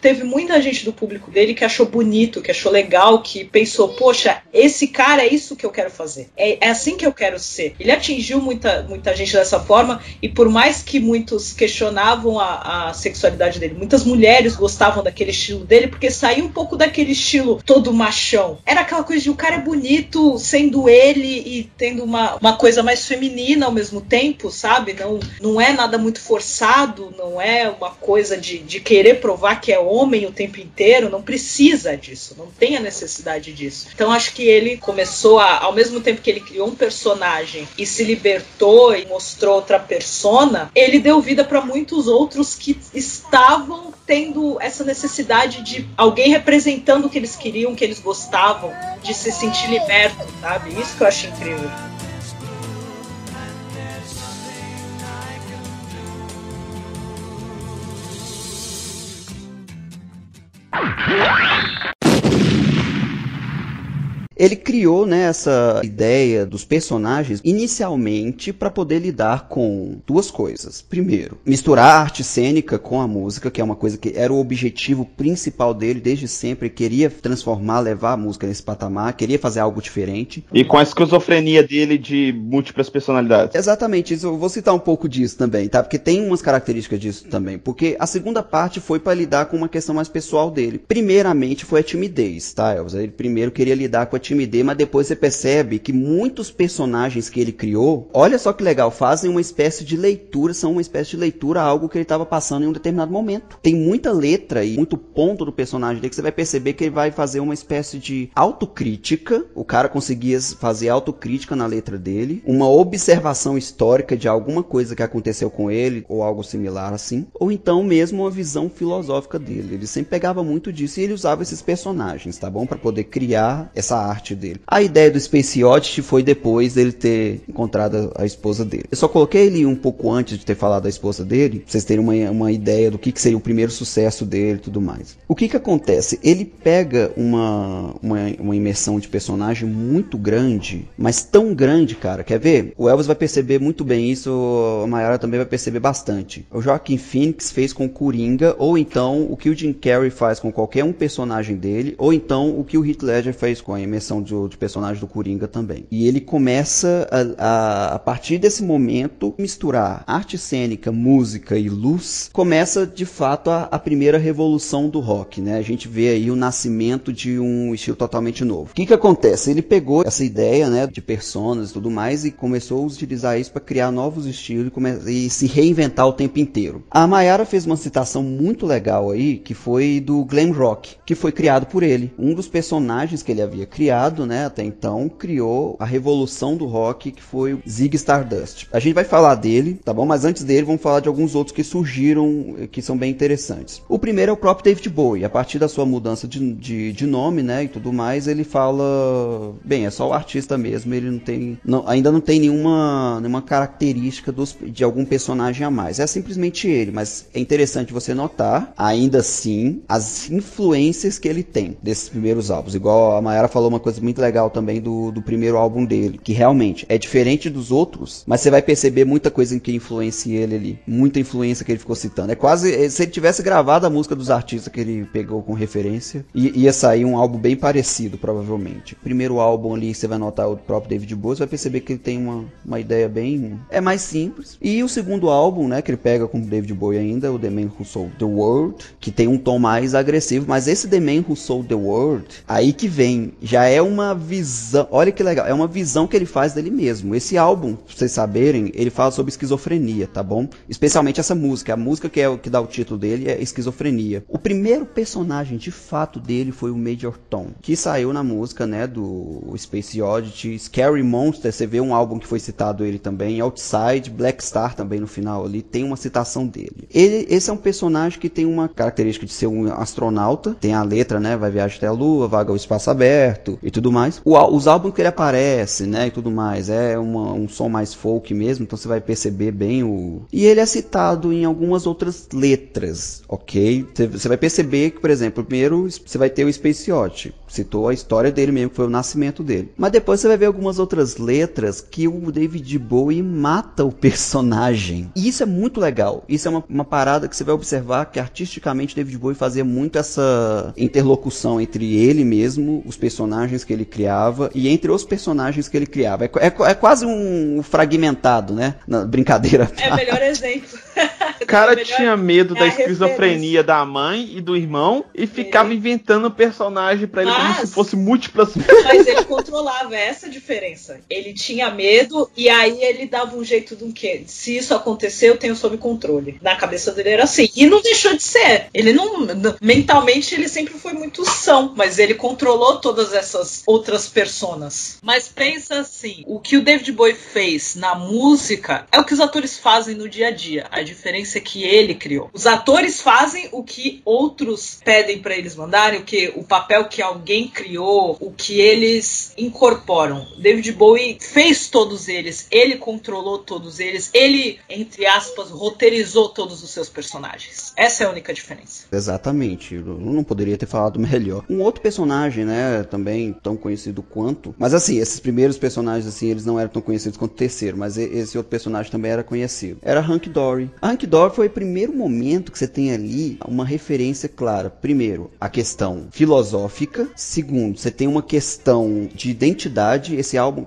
teve muita gente do público dele que achou bonito, que achou legal, que pensou, poxa, esse cara é isso que eu quero fazer. É assim que eu quero ser. Ele atingiu muita gente dessa forma, e por mais que muitos questionavam a sexualidade dele, muitas mulheres gostavam daquele estilo dele, porque saía um pouco daquele estilo todo machão. Era aquela coisa de o cara é bonito sendo ele e tendo uma coisa mais feminina ao mesmo tempo, sabe? Não é nada muito forçado, não é uma coisa de querer provar que é homem o tempo inteiro, não precisa disso, não tem a necessidade disso. Então acho que ele começou ao mesmo tempo que ele criou um personagem e se libertou e mostrou outra persona, ele deu vida para muitos outros que estavam tendo essa necessidade de alguém representando o que eles queriam, o que eles gostavam, de se sentir liberto, sabe? Isso que eu acho incrível. Ele criou, né, essa ideia dos personagens inicialmente para poder lidar com duas coisas. Primeiro, misturar a arte cênica com a música, que é uma coisa que era o objetivo principal dele desde sempre. Ele queria transformar, levar a música nesse patamar, queria fazer algo diferente. E com a esquizofrenia dele de múltiplas personalidades. Exatamente, isso, eu vou citar um pouco disso também, tá? Porque tem umas características disso também. Porque a segunda parte foi para lidar com uma questão mais pessoal dele. Primeiramente foi a timidez, tá, Elza? Ele primeiro queria lidar com a timidez, mas depois você percebe que muitos personagens que ele criou, olha só que legal, fazem uma espécie de leitura, são uma espécie de leitura a algo que ele estava passando em um determinado momento. Tem muita letra e muito ponto do personagem dele que você vai perceber que ele vai fazer uma espécie de autocrítica. O cara conseguia fazer autocrítica na letra dele, uma observação histórica de alguma coisa que aconteceu com ele, ou algo similar assim, ou então mesmo uma visão filosófica dele. Ele sempre pegava muito disso e ele usava esses personagens, tá bom? Para poder criar essa arte dele. A ideia do Space Oddity foi depois dele ter encontrado a esposa dele. Eu só coloquei ele um pouco antes de ter falado da esposa dele, pra vocês terem uma ideia do que seria o primeiro sucesso dele e tudo mais. O que acontece? Ele pega uma imersão de personagem muito grande, mas tão grande, cara. Quer ver? O Elvis vai perceber muito bem isso, a Mayara também vai perceber bastante. O Joaquin Phoenix fez com o Coringa, ou então o que o Jim Carrey faz com qualquer um personagem dele, ou então o que o Heath Ledger fez com a imersão invenção de personagem do Coringa também. E ele começa a partir desse momento misturar arte cênica, música e luz, começa de fato a primeira revolução do rock, né? A gente vê aí o nascimento de um estilo totalmente novo. O que acontece? Ele pegou essa ideia, né, de personas e tudo mais e começou a utilizar isso para criar novos estilos e se reinventar o tempo inteiro. A Mayara fez uma citação muito legal aí, que foi do glam rock, que foi criado por ele. Um dos personagens que ele havia criado, né, até então, criou a revolução do rock, que foi o Ziggy Stardust. A gente vai falar dele, tá bom? Mas antes dele, vamos falar de alguns outros que surgiram, que são bem interessantes. O primeiro é o próprio David Bowie. A partir da sua mudança de nome, né, e tudo mais, ele fala... Bem, é só o artista mesmo, ele ainda não tem nenhuma característica de algum personagem a mais. É simplesmente ele, mas é interessante você notar, ainda assim, as influências que ele tem desses primeiros álbuns. Igual a Mayara falou uma coisa muito legal também do primeiro álbum dele, que realmente é diferente dos outros, mas você vai perceber muita coisa em que influencia ele ali. Muita influência que ele ficou citando. É quase, se ele tivesse gravado a música dos artistas que ele pegou com referência, ia sair um álbum bem parecido, provavelmente. O primeiro álbum ali, você vai notar o próprio David Bowie, você vai perceber que ele tem uma ideia bem... É mais simples. E o segundo álbum, né, que ele pega com o David Bowie ainda, o The Man Who Sold the World, que tem um tom mais agressivo, mas esse The Man Who Sold the World, aí que vem, já é uma visão, olha que legal, é uma visão que ele faz dele mesmo. Esse álbum, pra vocês saberem, ele fala sobre esquizofrenia, tá bom? Especialmente essa música, a música que é o que dá o título dele é Esquizofrenia. O primeiro personagem de fato dele foi o Major Tom, que saiu na música, né, do Space Oddity, Scary Monster, você vê um álbum que foi citado ele também, Outside, Black Star também no final ali, tem uma citação dele. Esse é um personagem que tem uma característica de ser um astronauta, tem a letra, né, vai viajar até a lua, vaga ao espaço aberto e tudo mais. Os álbuns que ele aparece, né, e tudo mais, é um som mais folk mesmo, então você vai perceber bem E ele é citado em algumas outras letras, ok? Você vai perceber que, por exemplo, primeiro você vai ter o Space Oddity, citou a história dele mesmo, que foi o nascimento dele. Mas depois você vai ver algumas outras letras que o David Bowie mata o personagem. E isso é muito legal. Isso é uma parada que você vai observar que artisticamente David Bowie fazia muito essa interlocução entre ele mesmo, os personagens que ele criava, e entre os personagens que ele criava. É quase um fragmentado, né? Na brincadeira. É o melhor exemplo. O cara tinha medo da esquizofrenia da mãe e do irmão e ficava inventando personagem pra ele como se fosse múltiplas. Mas ele controlava, essa diferença. Ele tinha medo e aí ele dava um jeito de um quê? Se isso acontecer, eu tenho sob controle. Na cabeça dele era assim. E não deixou de ser. Ele não... Mentalmente ele sempre foi muito são, mas ele controlou todas essas outras personas. Mas pensa assim, o que o David Bowie fez na música é o que os atores fazem no dia a dia. A diferença é que ele criou. Os atores fazem o que outros pedem pra eles mandarem, o papel que alguém criou, o que eles incorporam. David Bowie fez todos eles, ele controlou todos eles, ele, entre aspas, roteirizou todos os seus personagens. Essa é a única diferença. Exatamente, eu não poderia ter falado melhor. Um outro personagem, né, também tão conhecido quanto, mas assim, esses primeiros personagens, assim, eles não eram tão conhecidos quanto o terceiro, mas esse outro personagem também era conhecido. Era Hank Dory. A Hank Dory foi o primeiro momento que você tem ali uma referência clara. Primeiro, a questão filosófica. Segundo, você tem uma questão de identidade. Esse álbum,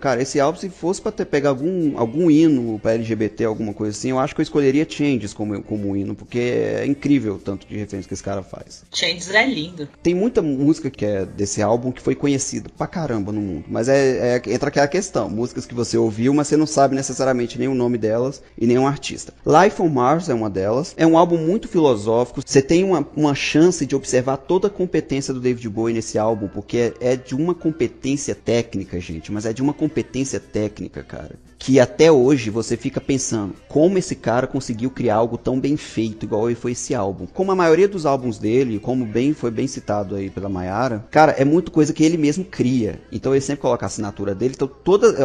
se fosse pra pegar algum hino pra LGBT, alguma coisa assim, eu acho que eu escolheria Changes como hino, porque é incrível o tanto de referência que esse cara faz. Changes é lindo. Tem muita música que é desse álbum que foi conhecida pra caramba no mundo, mas entra aquela questão, músicas que você ouviu, mas você não sabe necessariamente nem o nome delas e nem um artista. Life on Mars é uma delas. É um álbum muito filosófico. Você tem uma chance de observar toda a competência do David Bowie nesse álbum, porque é de uma competência técnica, gente, mas é de uma competência técnica, cara, que até hoje você fica pensando como esse cara conseguiu criar algo tão bem feito igual foi esse álbum. Como a maioria dos álbuns dele, como foi bem citado aí pela Mayara, cara, é muito coisa que ele mesmo cria. Então ele sempre coloca a assinatura dele. Então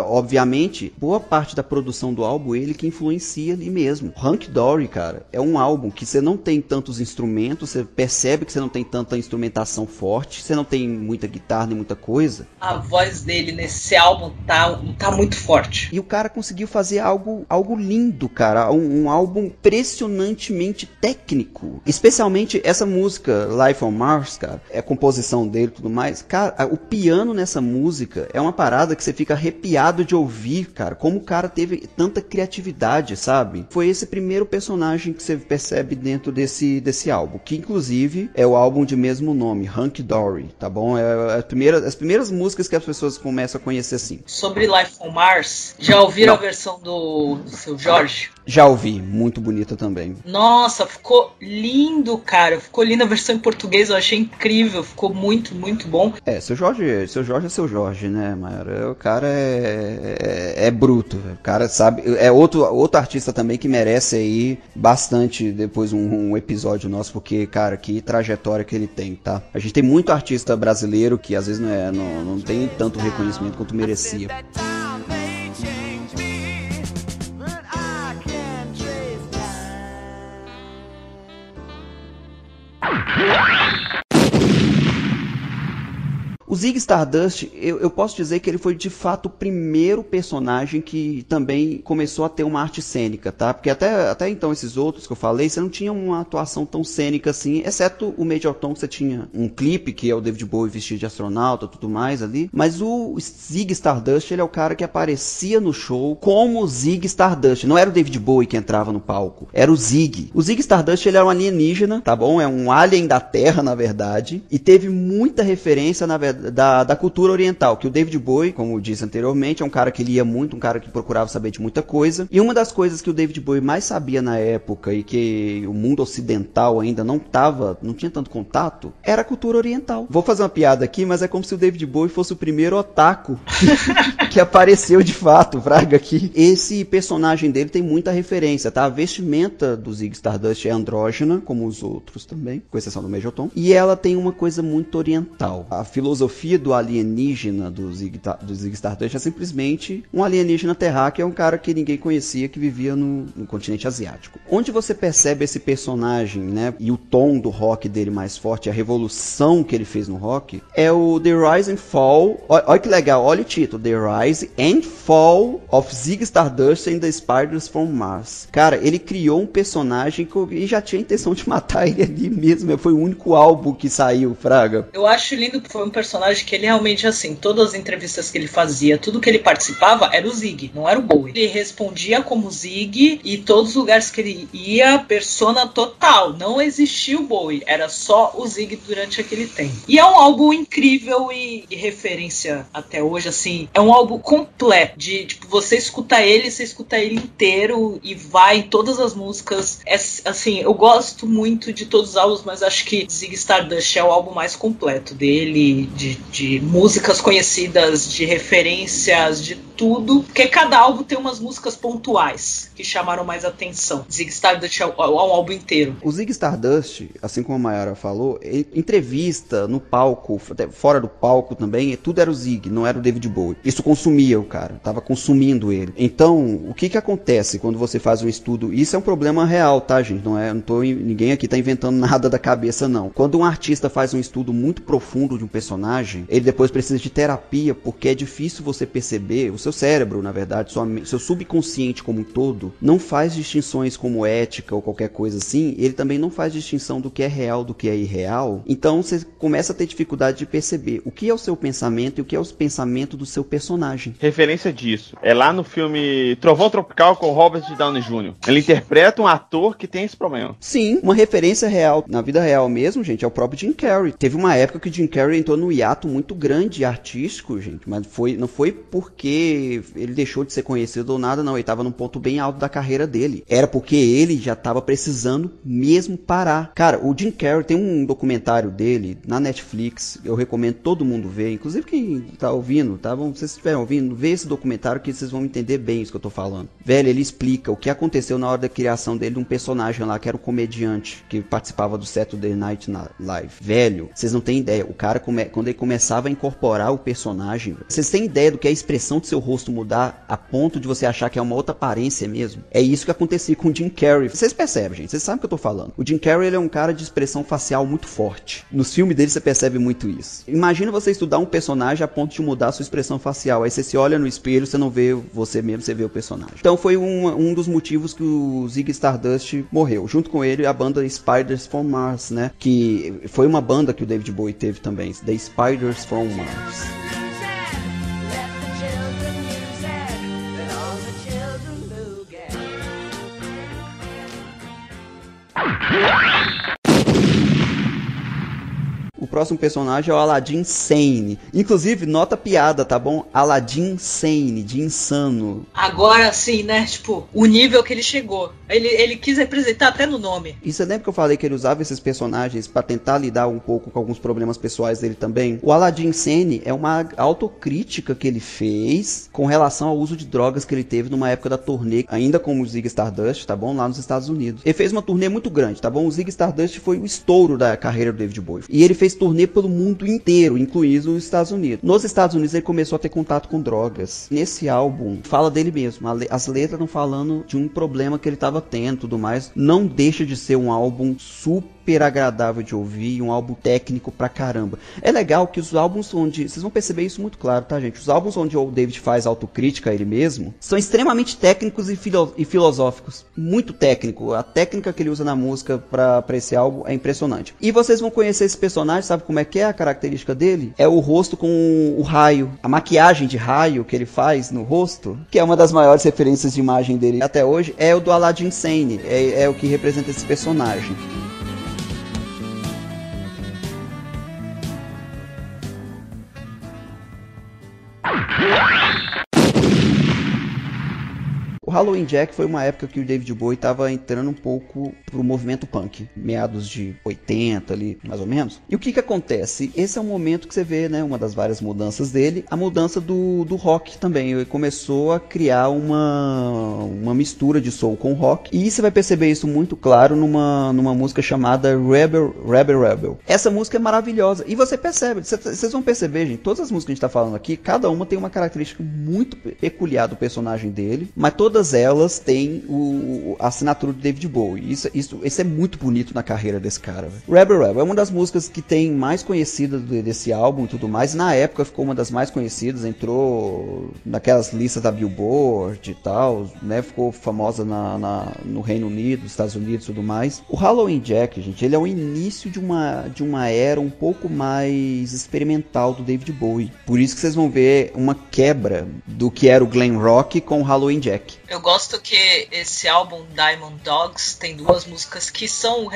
obviamente, boa parte da produção do álbum ele que influencia ali mesmo. Hank Dory, cara, é um álbum que você não tem tantos instrumentos, você percebe que você não tem tanta instrumentação forte, você não tem muita guitarra nem muita coisa. A voz dele nesse álbum tá muito forte. E o cara conseguiu fazer algo lindo, cara. Um álbum impressionantemente técnico. Especialmente essa música, Life on Mars, cara. É a composição dele e tudo mais. Cara, piano nessa música é uma parada que você fica arrepiado de ouvir, cara. Como o cara teve tanta criatividade, sabe? Foi esse primeiro personagem que você percebe dentro desse álbum, que inclusive é o álbum de mesmo nome, Hunky Dory, tá bom? É as primeiras músicas que as pessoas começam a conhecer assim. Sobre Life on Mars, já ouviram a versão do Seu Jorge? Já ouvi, muito bonita também. Nossa, ficou lindo, cara. Ficou linda a versão em português, eu achei incrível. Ficou muito, muito bom. Seu Jorge é seu Jorge, né, Mayara? O cara é bruto. O cara sabe. É outro artista também que merece aí bastante depois um episódio nosso, porque, cara, que trajetória que ele tem, tá? A gente tem muito artista brasileiro que às vezes não tem tanto reconhecimento quanto merecia. O Ziggy Stardust, eu posso dizer que ele foi de fato o primeiro personagem que também começou a ter uma arte cênica, tá? Porque até então esses outros que eu falei, você não tinha uma atuação tão cênica assim, exceto o Major Tom, que você tinha um clipe, que é o David Bowie vestido de astronauta, tudo mais ali. Mas o Ziggy Stardust, ele é o cara que aparecia no show como o Ziggy Stardust. Não era o David Bowie que entrava no palco, era o Ziggy. O Ziggy Stardust, ele é um alienígena, tá bom? É um alien da Terra, na verdade, e teve muita referência, na verdade, da cultura oriental, que o David Bowie, como eu disse anteriormente, é um cara que lia muito, um cara que procurava saber de muita coisa, e uma das coisas que o David Bowie mais sabia na época, e que o mundo ocidental ainda não tinha tanto contato, era a cultura oriental. Vou fazer uma piada aqui, mas é como se o David Bowie fosse o primeiro otaku que apareceu de fato, fraga, aqui. Esse personagem dele tem muita referência, tá? A vestimenta do Ziggy Stardust é andrógena, como os outros também, com exceção do Major Tom, e ela tem uma coisa muito oriental. A filosofia do alienígena do Ziggy Stardust é simplesmente um alienígena terráqueo, é um cara que ninguém conhecia, que vivia no continente asiático. Onde você percebe esse personagem, né, e o tom do rock dele mais forte, a revolução que ele fez no rock, é o The Rise and Fall, olha que legal, olha o título, The Rise and Fall of Ziggy Stardust and the Spiders from Mars. Cara, ele criou um personagem e já tinha a intenção de matar ele ali mesmo, foi o único álbum que saiu, fraga. Eu acho lindo que foi um personagem que ele realmente, assim, todas as entrevistas que ele fazia, tudo que ele participava era o Ziggy, não era o Bowie. Ele respondia como Ziggy e todos os lugares que ele ia, persona total, não existia o Bowie, era só o Ziggy durante aquele tempo. E é um álbum incrível e referência até hoje, assim, é um álbum completo, de, tipo, você escuta ele inteiro e vai em todas as músicas. É, assim, eu gosto muito de todos os álbuns, mas acho que Ziggy Stardust é o álbum mais completo dele, de músicas conhecidas, de referências, de tudo, porque cada álbum tem umas músicas pontuais que chamaram mais atenção. Ziggy Stardust é um álbum inteiro. O Ziggy Stardust, assim como a Mayara falou, entrevista no palco, fora do palco também, tudo era o Ziggy, não era o David Bowie. Isso consumia o cara, tava consumindo ele. Então, o que acontece quando você faz um estudo? Isso é um problema real, tá, gente? Ninguém aqui tá inventando nada da cabeça, não. Quando um artista faz um estudo muito profundo de um personagem, ele depois precisa de terapia, porque é difícil você perceber, o seu cérebro, na verdade, seu subconsciente como um todo, não faz distinções como ética ou qualquer coisa assim, ele também não faz distinção do que é real do que é irreal, então você começa a ter dificuldade de perceber o que é o seu pensamento e o que é o pensamento do seu personagem. Referência disso, é lá no filme Trovão Tropical com Robert Downey Jr. Ele interpreta um ator que tem esse problema. Sim, uma referência real, na vida real mesmo, gente, é o próprio Jim Carrey. Teve uma época que o Jim Carrey entrou no hiato muito grande artístico, gente, mas não foi porque ele deixou de ser conhecido ou nada, não, ele estava num ponto bem alto da carreira dele, era porque ele já estava precisando mesmo parar. Cara, o Jim Carrey tem um documentário dele na Netflix, eu recomendo todo mundo ver, inclusive quem tá ouvindo, tá? Vocês estiverem ouvindo, vê esse documentário que vocês vão entender bem isso que eu tô falando. Velho, ele explica o que aconteceu na hora da criação dele de um personagem lá, que era um comediante, que participava do Saturday Night Live. Velho, vocês não têm ideia, o cara, quando ele começava a incorporar o personagem, vocês têm ideia do que é a expressão do seu rosto mudar a ponto de você achar que é uma outra aparência mesmo? É isso que acontecia com o Jim Carrey. Vocês percebem, gente, vocês sabem o que eu tô falando. O Jim Carrey, ele é um cara de expressão facial muito forte. Nos filmes dele você percebe muito isso. Imagina você estudar um personagem a ponto de mudar a sua expressão facial. Aí você se olha no espelho, você não vê você mesmo, você vê o personagem. Então foi um dos motivos que o Ziggy Stardust morreu. Junto com ele, a banda Spiders from Mars, né? Que foi uma banda que o David Bowie teve também. The Spiders from Mars. O próximo personagem é o Aladdin Sane. Inclusive, nota a piada, tá bom? Aladdin Sane, de insano. Agora sim, né? Tipo, o nível que ele chegou. Ele quis representar até no nome. E você lembra que eu falei que ele usava esses personagens pra tentar lidar um pouco com alguns problemas pessoais dele também? O Aladdin Sane é uma autocrítica que ele fez com relação ao uso de drogas que ele teve numa época da turnê, ainda como o Ziggy Stardust, tá bom? Lá nos Estados Unidos. Ele fez uma turnê muito grande, tá bom? O Ziggy Stardust foi o estouro da carreira do David Bowie. E ele fez turnê pelo mundo inteiro, incluindo os Estados Unidos. Nos Estados Unidos ele começou a ter contato com drogas. Nesse álbum, fala dele mesmo. As letras estão falando de um problema que ele estava tendo e tudo mais. Não deixa de ser um álbum super agradável de ouvir, um álbum técnico pra caramba. É legal que os álbuns onde... Vocês vão perceber isso muito claro, tá, gente? Os álbuns onde o David faz autocrítica a ele mesmo são extremamente técnicos e filosóficos. Muito técnico. A técnica que ele usa na música pra esse álbum é impressionante. E vocês vão conhecer esse personagem, sabe como é que é a característica dele? É o rosto com o raio. A maquiagem de raio que ele faz no rosto, que é uma das maiores referências de imagem dele até hoje, é o do Aladdin Sane. É o que representa esse personagem. O Halloween Jack foi uma época que o David Bowie estava entrando um pouco pro movimento punk, meados de 80 ali, mais ou menos. E o que acontece? Esse é um momento que você vê, né, uma das várias mudanças dele, a mudança do rock também. Ele começou a criar uma mistura de soul com rock, e você vai perceber isso muito claro numa música chamada Rebel. Essa música é maravilhosa, e você percebe, vocês vão perceber, gente, todas as músicas que a gente tá falando aqui, cada uma tem uma característica muito peculiar do personagem dele, mas todas elas têm a assinatura do David Bowie. Isso é muito bonito na carreira desse cara. Rebel é uma das músicas que tem mais conhecida desse álbum e tudo mais. Na época ficou uma das mais conhecidas, entrou naquelas listas da Billboard e tal, né? Ficou famosa no Reino Unido, Estados Unidos e tudo mais. O Halloween Jack, gente, ele é o início de uma era um pouco mais experimental do David Bowie. Por isso que vocês vão ver uma quebra do que era o glam rock com o Halloween Jack. Eu gosto que esse álbum Diamond Dogs tem duas músicas que são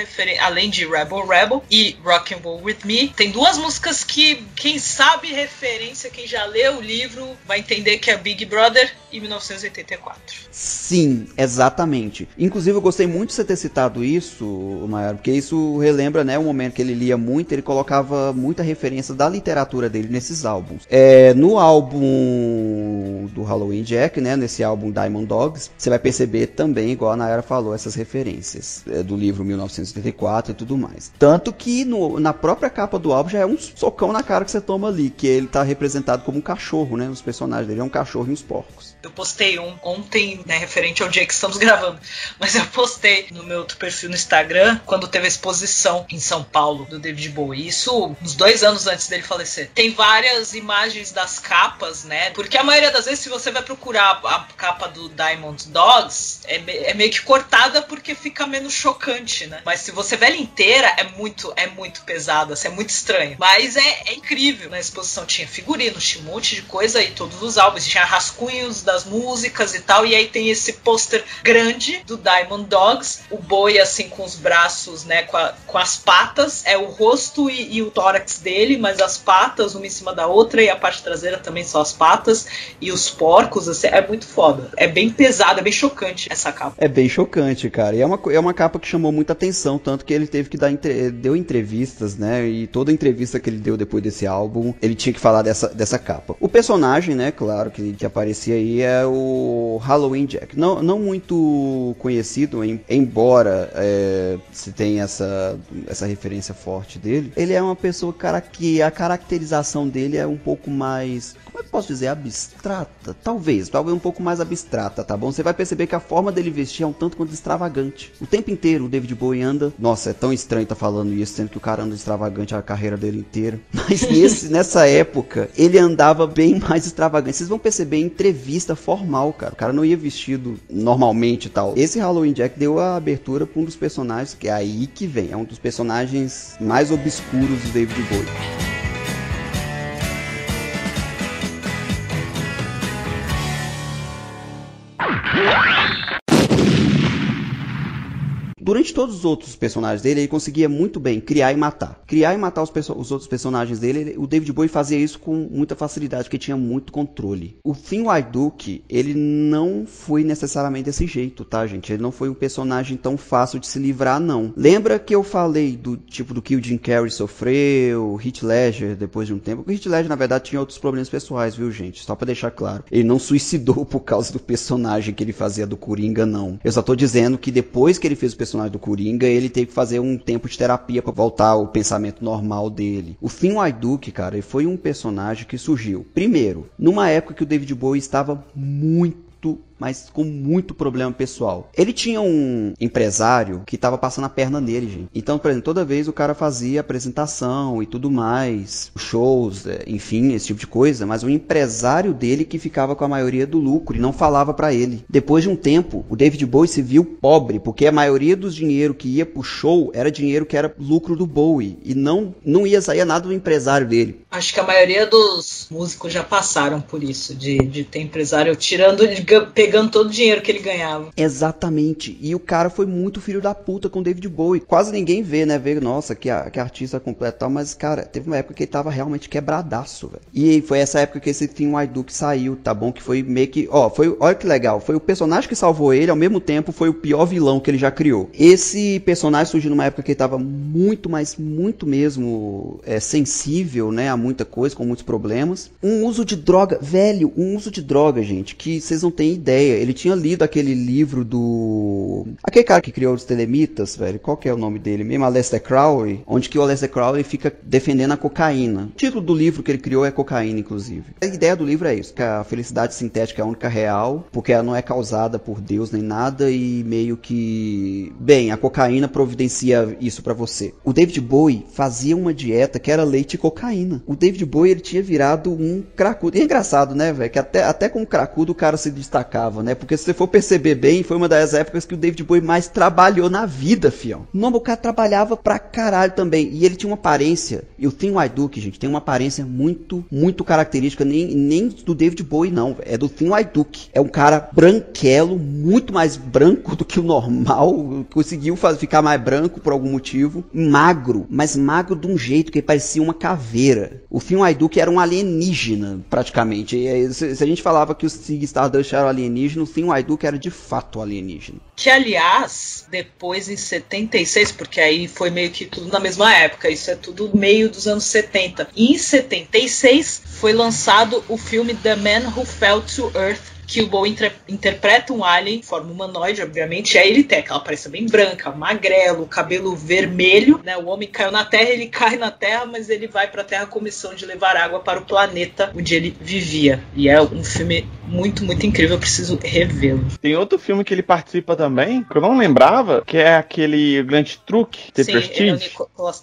além de Rebel e Rock and Roll With Me, tem duas músicas que quem sabe referência, quem já leu o livro vai entender que é Big Brother e 1984. Sim, exatamente. Inclusive eu gostei muito de você ter citado isso, Maior, porque isso relembra, né, o momento que ele lia muito, ele colocava muita referência da literatura dele nesses álbuns. No álbum do Halloween Jack, né, nesse álbum Diamond Dogs, você vai perceber também, igual a Nayara falou, essas referências do livro 1984 e tudo mais. Tanto que na própria capa do álbum já é um socão na cara que você toma ali, que ele tá representado como um cachorro, né? Os personagens dele é um cachorro e uns porcos. Eu postei ontem, né, referente ao dia que estamos gravando, mas eu postei no meu outro perfil no Instagram, quando teve a exposição em São Paulo do David Bowie, isso uns 2 anos antes dele falecer. Tem várias imagens das capas, né, porque a maioria das vezes, se você vai procurar a capa do Diamond Dogs, é meio que cortada porque fica menos chocante, né, mas se você vê ela inteira, é muito pesada, assim, é muito estranho, mas é incrível. Na exposição tinha figurinos, tinha um monte de coisa e todos os álbuns, tinha rascunhos das músicas e tal, e aí tem esse pôster grande do Diamond Dogs, o Bowie assim com os braços, né, com as patas, é o rosto e o tórax dele, mas as patas uma em cima da outra, e a parte traseira também são as patas, e os porcos, assim, é muito foda, é bem pesado, é bem chocante essa capa. É bem chocante, cara, e é uma capa que chamou muita atenção, tanto que ele teve que deu entrevistas, né, e toda entrevista que ele deu depois desse álbum, ele tinha que falar dessa capa. O personagem, né, claro, que aparecia aí é o Halloween Jack. Não muito conhecido, embora se tenha essa referência forte dele. Ele é uma pessoa que a caracterização dele é um pouco mais, como é que eu posso dizer, abstrata? Talvez um pouco mais abstrata, tá bom? Você vai perceber que a forma dele vestir é um tanto quanto extravagante. O tempo inteiro o David Bowie anda... Nossa, é tão estranho estar falando isso, sendo que o cara anda extravagante a carreira dele inteira. Mas nessa época, ele andava bem mais extravagante. Vocês vão perceber em entrevista formal, cara. O cara não ia vestido normalmente e tal. Esse Halloween Jack deu a abertura para um dos personagens, que é aí que vem. É um dos personagens mais obscuros do David Bowie. durante todos os outros personagens dele, ele conseguia muito bem criar e matar. Criar e matar os outros personagens dele, o David Bowie fazia isso com muita facilidade, porque tinha muito controle. O Thin White Duke, ele não foi necessariamente desse jeito, tá, gente? Ele não foi um personagem tão fácil de se livrar, não. Lembra que eu falei do tipo do que o Jim Carrey sofreu, Heath Ledger, depois de um tempo? O Heath Ledger, na verdade, tinha outros problemas pessoais, viu, gente? Só pra deixar claro. Ele não suicidou por causa do personagem que ele fazia do Coringa, não. Eu só tô dizendo que depois que ele fez o personagem do Coringa, ele teve que fazer um tempo de terapia pra voltar ao pensamento normal dele. O Thin White Duke, cara, ele foi um personagem que surgiu, primeiro, numa época que o David Bowie estava mas com muito problema pessoal. Ele tinha um empresário que tava passando a perna nele, gente. Então, por exemplo, toda vez o cara fazia apresentação e tudo mais, shows, enfim, esse tipo de coisa, mas o empresário dele que ficava com a maioria do lucro e não falava pra ele. Depois de um tempo, o David Bowie se viu pobre, porque a maioria dos dinheiro que ia pro show era dinheiro que era lucro do Bowie e não ia sair nada do empresário dele. Acho que a maioria dos músicos já passaram por isso, de ter empresário pegando todo o dinheiro que ele ganhava. Exatamente. E o cara foi muito filho da puta com o David Bowie. Quase ninguém vê, né? Vê, nossa, que artista completo e tal. Mas, cara, teve uma época que ele tava realmente quebradaço, velho. E foi essa época que esse Thin White Duke saiu, tá bom? Que foi meio que... olha que legal. Foi o personagem que salvou ele, ao mesmo tempo foi o pior vilão que ele já criou. Esse personagem surgiu numa época que ele tava muito, mas muito mesmo sensível, né? A muita coisa, com muitos problemas. Um uso de droga, velho, gente, que vocês não têm ideia. Ele tinha lido aquele livro do... aquele cara que criou os Telemitas, velho. Qual que é o nome dele mesmo? Aleister Crowley. Onde que o Aleister Crowley fica defendendo a cocaína. O título do livro que ele criou é Cocaína, inclusive. A ideia do livro é isso, que a felicidade sintética é a única real, porque ela não é causada por Deus nem nada e meio que... bem, a cocaína providencia isso pra você. O David Bowie fazia uma dieta que era leite e cocaína. O David Bowie, ele tinha virado um cracudo. E é engraçado, né, velho? Que até como cracudo o cara se destacava, né? Porque se você for perceber bem, foi uma das épocas que o David Bowie mais trabalhou na vida, fião. Não, o cara trabalhava pra caralho também. E ele tinha uma aparência, e o Thin White Duke, gente, tem uma aparência muito, muito característica, nem do David Bowie, não, véio. É do Thin White Duke. É um cara branquelo, muito mais branco do que o normal, conseguiu ficar mais branco por algum motivo, magro, mas magro de um jeito que parecia uma caveira. O Thin White Duke era um alienígena, praticamente. Se a gente falava que o Ziggy Stardust era alienígena, o Thin White Duke era de fato alienígena. Que, aliás, depois em 76, porque aí foi meio que tudo na mesma época, isso é tudo meio dos anos 70. E em 76 foi lançado o filme The Man Who Fell to Earth, que o Bowie interpreta um alien, forma humanoide, obviamente, e aí ele tem aquela aparência bem branca, magrelo, cabelo vermelho, né? O homem caiu na Terra, ele cai na Terra, mas ele vai pra Terra com missão de levar água para o planeta onde ele vivia. E é um filme muito, muito incrível, eu preciso revê-lo. Tem outro filme que ele participa também, que eu não lembrava, que é aquele Grande Truque, The Prestige.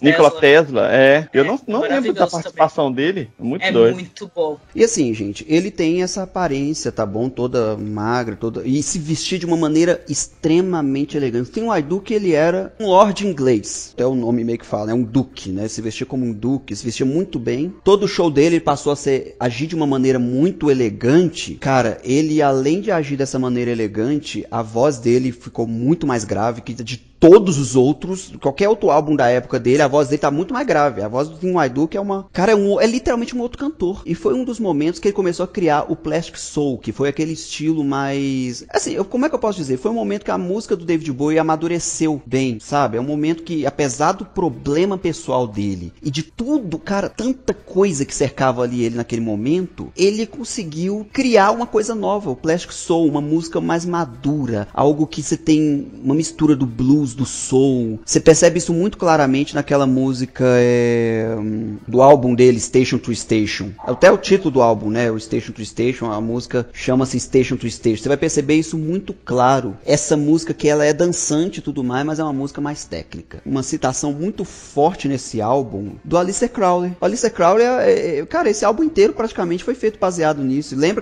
Nikola Tesla, Eu não lembro da participação dele, muito doido. É muito bom. E assim, gente, ele tem essa aparência, tá bom? Toda magra, e se vestia de uma maneira extremamente elegante. Tem o White Duke, ele era um lord inglês, até o nome meio que fala, é um duque, né? Se vestia como um duque, se vestia muito bem. Todo o show dele passou a agir de uma maneira muito elegante. Cara, ele, além de agir dessa maneira elegante, a voz dele ficou muito mais grave que de todos os outros, qualquer outro álbum da época dele, a voz dele tá muito mais grave. A voz do Thin White Duke é literalmente um outro cantor. E foi um dos momentos que ele começou a criar o Plastic Soul, que foi aquele estilo mais... assim, como é que eu posso dizer? Foi um momento que a música do David Bowie amadureceu bem, sabe? É um momento que, apesar do problema pessoal dele e de tudo, cara, tanta coisa que cercava ali ele naquele momento, ele conseguiu criar uma coisa nova, o Plastic Soul, uma música mais madura, algo que você tem uma mistura do blues, do soul. Você percebe isso muito claramente naquela música do álbum dele, Station to Station. Até o título do álbum, né? O Station to Station, a música chama-se Station to Station. Você vai perceber isso muito claro. Essa música que ela é dançante e tudo mais, mas é uma música mais técnica. Uma citação muito forte nesse álbum do Aleister Crowley. O Aleister Crowley, cara, esse álbum inteiro praticamente foi feito baseado nisso. Lembra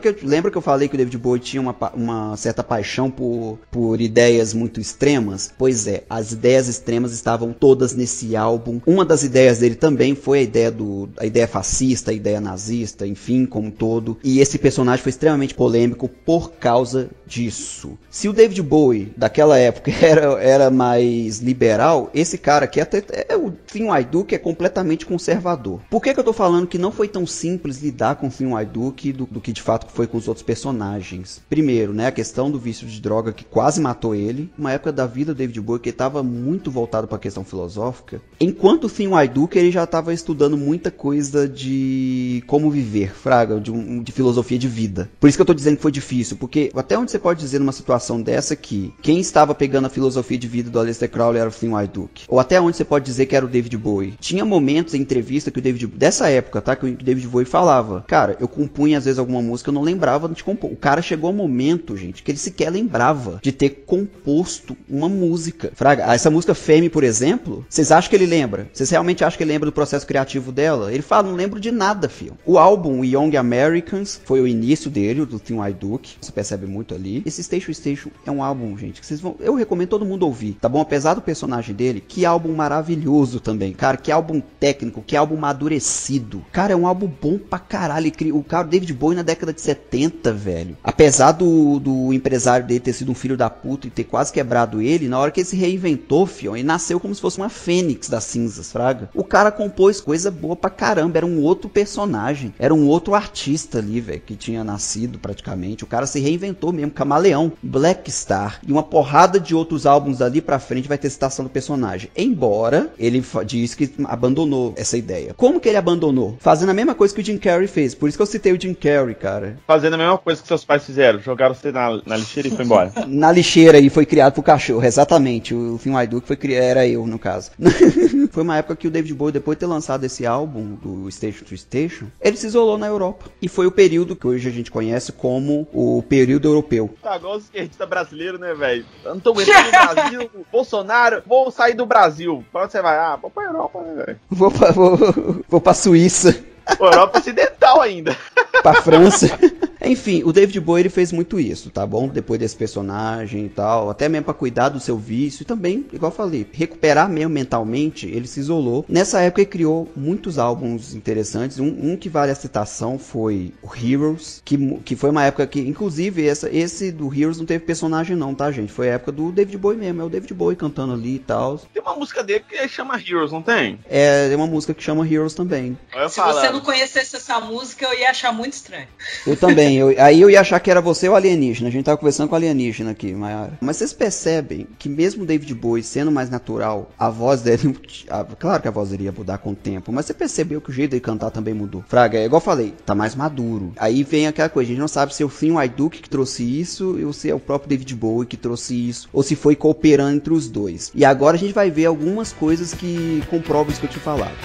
que eu falei que o David Bowie tinha uma certa paixão por ideias muito extremas? Pois as ideias extremas estavam todas nesse álbum. Uma das ideias dele também foi a ideia fascista, a ideia nazista, enfim, como um todo. E esse personagem foi extremamente polêmico por causa disso. Se o David Bowie, daquela época, era mais liberal, esse cara aqui, o Thin White Duke, é completamente conservador. Por que eu tô falando que não foi tão simples lidar com o Thin White Duke do que de fato foi com os outros personagens? Primeiro, né, a questão do vício de droga que quase matou ele. Uma época da vida do David Bowie que estava muito voltado para a questão filosófica. Enquanto o Thin White Duke, ele já estava estudando muita coisa de como viver, fraga, de filosofia de vida. Por isso que eu tô dizendo que foi difícil, porque até onde você pode dizer numa situação dessa que quem estava pegando a filosofia de vida do Aleister Crowley era o Thin White Duke? Ou até onde você pode dizer que era o David Bowie? Tinha momentos em entrevista que o David, dessa época, tá, que o David Bowie falava, cara, eu compunha às vezes alguma música, eu não lembrava de compor. O cara chegou a um momento, gente, que ele sequer lembrava de ter composto uma música. Fraga, essa música Fame, por exemplo, vocês acham que ele lembra? Vocês realmente acham que ele lembra do processo criativo dela? Ele fala, não lembro de nada, filho. O álbum Young Americans foi o início dele, do Thin White Duke, você percebe muito ali. Esse Station é um álbum, gente, que eu recomendo todo mundo ouvir, tá bom? Apesar do personagem dele, que álbum maravilhoso também, cara, que álbum técnico, que álbum amadurecido. Cara, é um álbum bom pra caralho. O cara, David Bowie na década de 70, velho. Apesar do empresário dele ter sido um filho da puta e ter quase quebrado ele, na hora que ele se reinventou, fião, ele nasceu como se fosse uma fênix das cinzas, fraga. O cara compôs coisa boa pra caramba, era um outro personagem, era um outro artista ali, velho, que tinha nascido praticamente. O cara se reinventou mesmo, Camaleão, Black Star e uma porrada de outros álbuns dali pra frente vai ter citação do personagem. Embora ele diz que abandonou essa ideia. Como que ele abandonou? Fazendo a mesma coisa que o Jim Carrey fez. Por isso que eu citei o Jim Carrey, cara. Fazendo a mesma coisa que seus pais fizeram. Jogaram você na lixeira e foi embora. Na lixeira e foi criado pro cachorro. Exatamente. O Thin White Duke era eu, no caso. Foi uma época que o David Bowie, depois de ter lançado esse álbum, do Station to Station, ele se isolou na Europa. E foi o período que hoje a gente conhece como o período europeu. Tá igual os esquerdistas brasileiros, né, velho? Eu não tô entrando no Brasil. Bolsonaro, vou sair do Brasil. Pra onde você vai? Ah, vou pra Europa, né, velho? Vou pra Suíça. Europa ocidental ainda. Pra França. Enfim, o David Bowie ele fez muito isso, tá bom? Depois desse personagem e tal, até mesmo pra cuidar do seu vício e também, igual eu falei, recuperar mesmo mentalmente, ele se isolou. Nessa época ele criou muitos álbuns interessantes. Um que vale a citação foi o Heroes, que foi uma época que, inclusive, esse do Heroes não teve personagem não, tá, gente? Foi a época do David Bowie mesmo, é o David Bowie cantando ali e tal. Tem uma música dele que chama Heroes, não tem? É uma música que chama Heroes também. Se você não conhecesse essa música, eu ia achar muito estranho. Eu também. Aí eu ia achar que era você ou alienígena. A gente tava conversando com alienígena aqui, Mayara. Mas vocês percebem que mesmo o David Bowie sendo mais natural, a voz dele... Claro que a voz iria mudar com o tempo, mas você percebeu que o jeito dele cantar também mudou. Fraga, é igual eu falei, tá mais maduro. Aí vem aquela coisa, a gente não sabe se é o Thin White Duke que trouxe isso, ou se é o próprio David Bowie que trouxe isso, ou se foi cooperando entre os dois. E agora a gente vai ver algumas coisas que comprovam isso que eu te falado.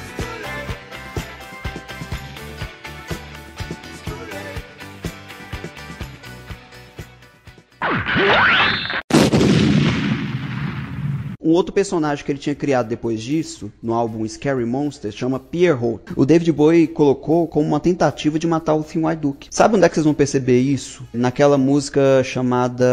Um outro personagem que ele tinha criado depois disso, no álbum Scary Monsters, chama Pierrot. O David Bowie colocou como uma tentativa de matar o Thin White Duke. Sabe onde é que vocês vão perceber isso? Naquela música chamada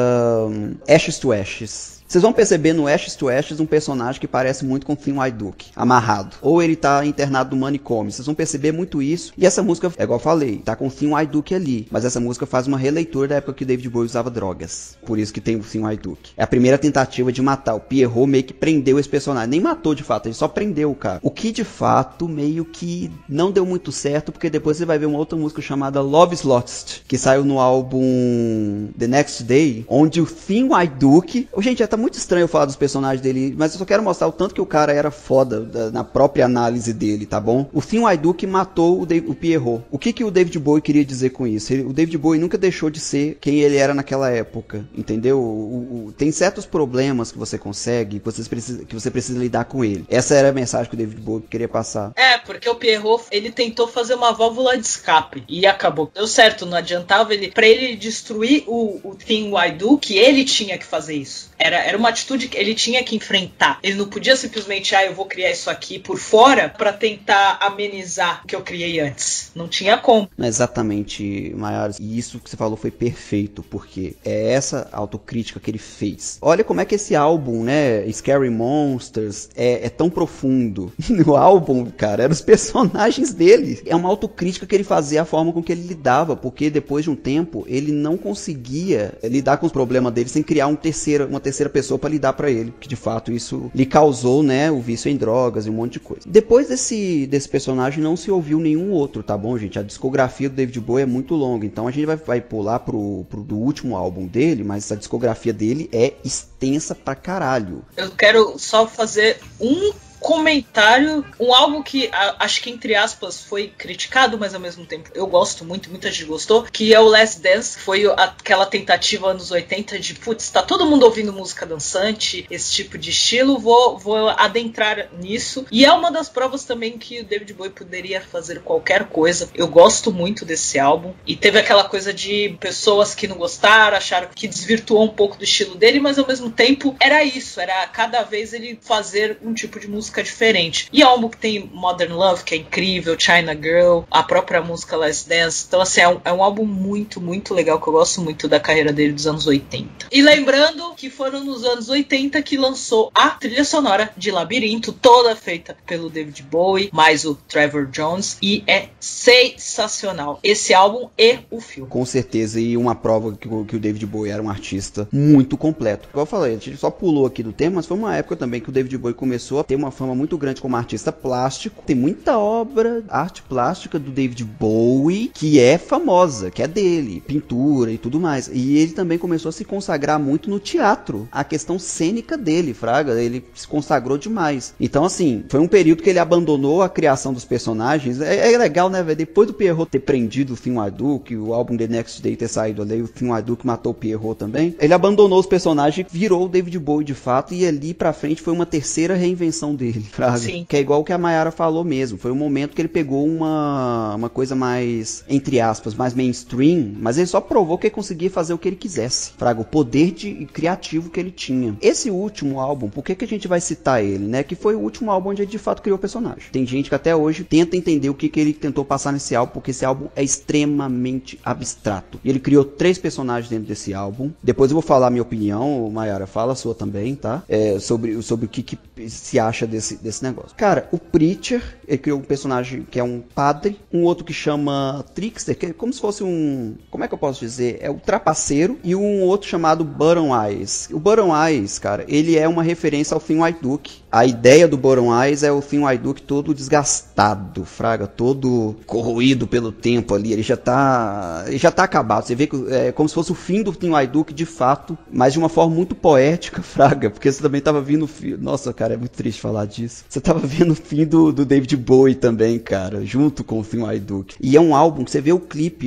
Ashes to Ashes. Vocês vão perceber no Ashes to Ashes um personagem que parece muito com o Thin White Duke, amarrado. Ou ele tá internado no manicômio. Vocês vão perceber muito isso. E essa música, é igual eu falei, tá com o Thin White Duke ali. Mas essa música faz uma releitura da época que o David Bowie usava drogas. Por isso que tem o Thin White Duke. É a primeira tentativa de matar. O Pierrot meio que prendeu esse personagem. Nem matou de fato, ele só prendeu o cara. O que de fato meio que não deu muito certo, porque depois você vai ver uma outra música chamada Love is Lost, que saiu no álbum The Next Day, onde o Thin White Duke... Gente, já tá muito estranho eu falar dos personagens dele, mas eu só quero mostrar o tanto que o cara era foda na própria análise dele, tá bom? O Thin White Duke matou o Pierrot. O que o David Bowie queria dizer com isso? O David Bowie nunca deixou de ser quem ele era naquela época, entendeu? Tem certos problemas que você consegue, que você precisa lidar com ele. Essa era a mensagem que o David Bowie queria passar. É, porque o Pierrot, ele tentou fazer uma válvula de escape e acabou. Deu certo, não adiantava pra ele destruir o Thin White Duke, ele tinha que fazer isso. Era uma atitude que ele tinha que enfrentar. Ele não podia simplesmente, eu vou criar isso aqui por fora pra tentar amenizar o que eu criei antes. Não tinha como. Exatamente, Maiara. E isso que você falou foi perfeito, porque é essa autocrítica que ele fez. Olha como é que esse álbum, né, Scary Monsters, é tão profundo. No álbum, cara, eram os personagens dele. É uma autocrítica que ele fazia, a forma com que ele lidava, porque depois de um tempo, ele não conseguia lidar com os problemas dele sem criar uma terceira pessoa pra lidar pra ele. Que de fato isso lhe causou, né, o vício em drogas e um monte de coisa. Depois desse personagem não se ouviu nenhum outro, tá bom, gente? A discografia do David Bowie é muito longa, então a gente vai pular pro do último álbum dele, mas a discografia dele é extensa pra caralho. Eu quero só fazer um comentário, um álbum que acho que entre aspas foi criticado, mas ao mesmo tempo eu gosto muito, muita gente gostou, que é o Last Dance, que foi aquela tentativa anos 80 de, putz, tá todo mundo ouvindo música dançante, esse tipo de estilo, vou adentrar nisso, e é uma das provas também que o David Bowie poderia fazer qualquer coisa. Eu gosto muito desse álbum, e teve aquela coisa de pessoas que não gostaram, acharam que desvirtuou um pouco do estilo dele, mas ao mesmo tempo era isso, era cada vez ele fazer um tipo de música diferente. E é um álbum que tem Modern Love, que é incrível, China Girl, a própria música Last Dance. Então, assim, é um álbum muito, muito legal, que eu gosto muito da carreira dele dos anos 80. E lembrando que foram nos anos 80 que lançou a trilha sonora de Labirinto, toda feita pelo David Bowie, mais o Trevor Jones, e é sensacional esse álbum e o filme. Com certeza, e uma prova que o David Bowie era um artista muito completo. Como eu falei, a gente só pulou aqui do tema, mas foi uma época também que o David Bowie começou a ter uma fama muito grande como artista plástico. Tem muita obra, arte plástica do David Bowie que é famosa, que é dele, pintura e tudo mais. E ele também começou a se consagrar muito no teatro. A questão cênica dele, fraga, ele se consagrou demais. Então, assim, foi um período que ele abandonou a criação dos personagens. É legal, né, velho? Depois do Pierrot ter prendido o Thin White Duke, o álbum The Next Day ter saído ali, o Thin White Duke matou o Pierrot também. Ele abandonou os personagens, virou o David Bowie de fato, e ali pra frente foi uma terceira reinvenção dele, fraga. Sim. Que é igual o que a Mayara falou mesmo. Foi um momento que ele pegou uma coisa mais, entre aspas, mais mainstream, mas ele só provou que ele conseguia fazer o que ele quisesse, fraga, o poder criativo que ele tinha. Esse último álbum, por que a gente vai citar ele, né? Que foi o último álbum onde ele de fato criou o personagem. Tem gente que até hoje tenta entender o que ele tentou passar nesse álbum, porque esse álbum é extremamente abstrato. E ele criou 3 personagens dentro desse álbum. Depois eu vou falar a minha opinião, Mayara, fala a sua também, tá? Sobre o que se acha desse negócio. Cara, o Preacher, ele criou um personagem que é um padre, um outro que chama Trickster, que é como se fosse um, como é que eu posso dizer? É o trapaceiro, e um outro chamado Button Eyes. O Button Eyes, cara, ele é uma referência ao Thin White Duke. A ideia do Button Eyes é o Thin White Duke todo desgastado, fraga, todo corroído pelo tempo ali, ele já tá acabado. Você vê que é como se fosse o fim do Thin White Duke de fato, mas de uma forma muito poética, fraga, porque você também tava vendo o fim. Nossa, cara, é muito triste falar disso. Você tava vendo o fim do David Bowie também, cara, junto com o Thin White Duke. E é um álbum que você vê o clipe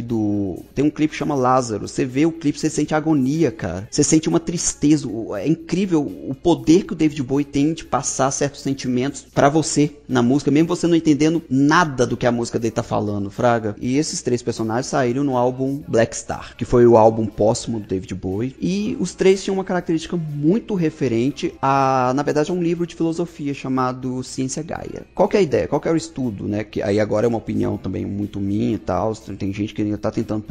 tem um clipe que chama Lázaro, você vê o clipe, você sente agonia, cara. Você sente uma tristeza. É incrível o poder que o David Bowie tem de passar certos sentimentos pra você na música, mesmo você não entendendo nada do que a música dele tá falando, fraga. E esses 3 personagens saíram no álbum Black Star, que foi o álbum póstumo do David Bowie. E os 3 tinham uma característica muito referente a, na verdade, a um livro de filosofia chamado Ciência Gaia. Qual que é a ideia? Qual que é o estudo, né? Que aí agora é uma opinião também muito minha e tal. Tem gente que ainda tá tentando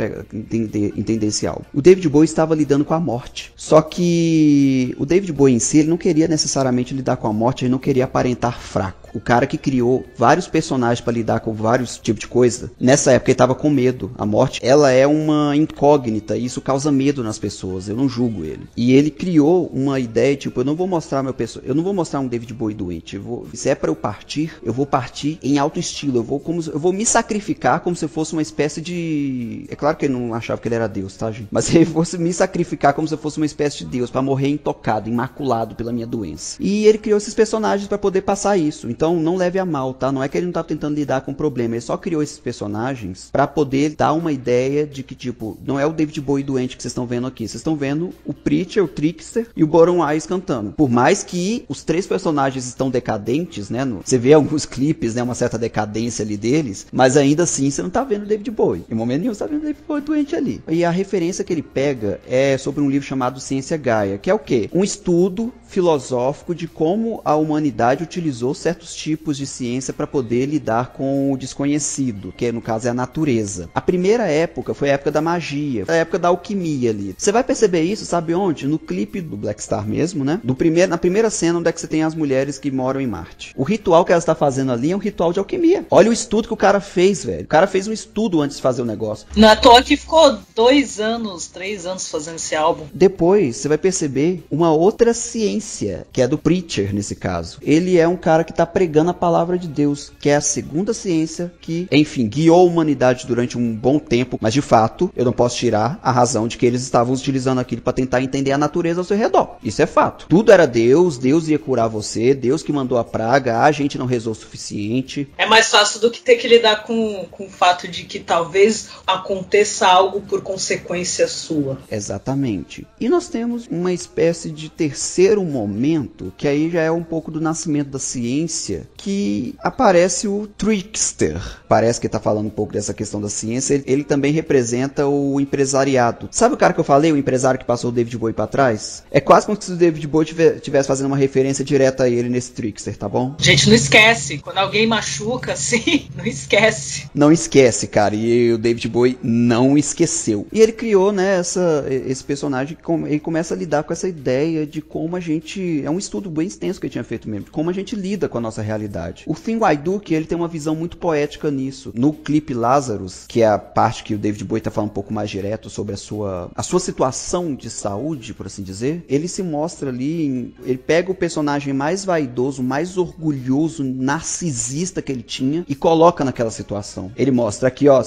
entender esse álbum. O David Bowie estava lidando com a morte. Só que o David Bowie em si, ele não queria necessariamente lidar com a morte, ele não queria aparentar fraco. O cara que criou vários personagens para lidar com vários tipos de coisa, nessa época ele tava com medo. A morte, ela é uma incógnita, e isso causa medo nas pessoas. Eu não julgo ele. E ele criou uma ideia, tipo, eu não vou mostrar um David Bowie doente. Se é para eu partir, eu vou partir em alto estilo. Eu vou me sacrificar como se fosse uma espécie de... É claro que ele não achava que ele era Deus, tá, gente? Mas ele fosse me sacrificar como se fosse uma espécie de Deus, para morrer intocado, imaculado pela minha doença. E ele criou esses personagens para poder passar isso. Então não leve a mal, tá? Não é que ele não tá tentando lidar com o problema, ele só criou esses personagens pra poder dar uma ideia de que, tipo, não é o David Bowie doente que vocês estão vendo aqui, vocês estão vendo o Preacher, o Trickster e o Boron Eyes cantando. Por mais que os três personagens estão decadentes, né? Você vê alguns clipes, né? Uma certa decadência ali deles, mas ainda assim você não tá vendo o David Bowie. Em momento nenhum você tá vendo o David Bowie doente ali. E a referência que ele pega é sobre um livro chamado Ciência Gaia, que é o quê? Um estudo filosófico de como a humanidade utilizou certos tipos de ciência para poder lidar com o desconhecido, que no caso é a natureza. A primeira época foi a época da magia, a época da alquimia ali. Você vai perceber isso, sabe onde? No clipe do Black Star mesmo, né? Na primeira cena onde é que você tem as mulheres que moram em Marte. O ritual que ela está fazendo ali é um ritual de alquimia. Olha o estudo que o cara fez, velho. O cara fez um estudo antes de fazer o negócio. Não é à toa que ficou 2 anos, 3 anos fazendo esse álbum. Depois, você vai perceber uma outra ciência, que é do Preacher, nesse caso. Ele é um cara que está pregando a palavra de Deus, que é a segunda ciência que, enfim, guiou a humanidade durante um bom tempo, mas de fato, eu não posso tirar a razão de que eles estavam utilizando aquilo para tentar entender a natureza ao seu redor. Isso é fato. Tudo era Deus, Deus ia curar você, Deus que mandou a praga, a gente não rezou o suficiente. É mais fácil do que ter que lidar com o fato de que talvez aconteça algo por consequência sua. Exatamente. E nós temos uma espécie de terceiro momento, que aí já é um pouco do nascimento da ciência, que aparece o Trickster. Parece que está falando um pouco dessa questão da ciência. Ele também representa o empresariado. Sabe o cara que eu falei, o empresário que passou o David Bowie para trás? É quase como se o David Bowie estivesse fazendo uma referência direta a ele nesse Trickster, tá bom? Gente, não esquece. Quando alguém machuca, assim, não esquece. Não esquece, cara. E o David Bowie não esqueceu. E ele criou, né, esse personagem, ele começa a lidar com essa ideia de como a gente... É um estudo bem extenso que ele tinha feito mesmo. De como a gente lida com a nossa realidade. O Thing I Do, que ele tem uma visão muito poética nisso. No clipe Lazarus, que é a parte que o David Bowie tá falando um pouco mais direto sobre a sua situação de saúde, por assim dizer, ele se mostra ali, ele pega o personagem mais vaidoso, mais orgulhoso, narcisista que ele tinha e coloca naquela situação. Ele mostra aqui, ó,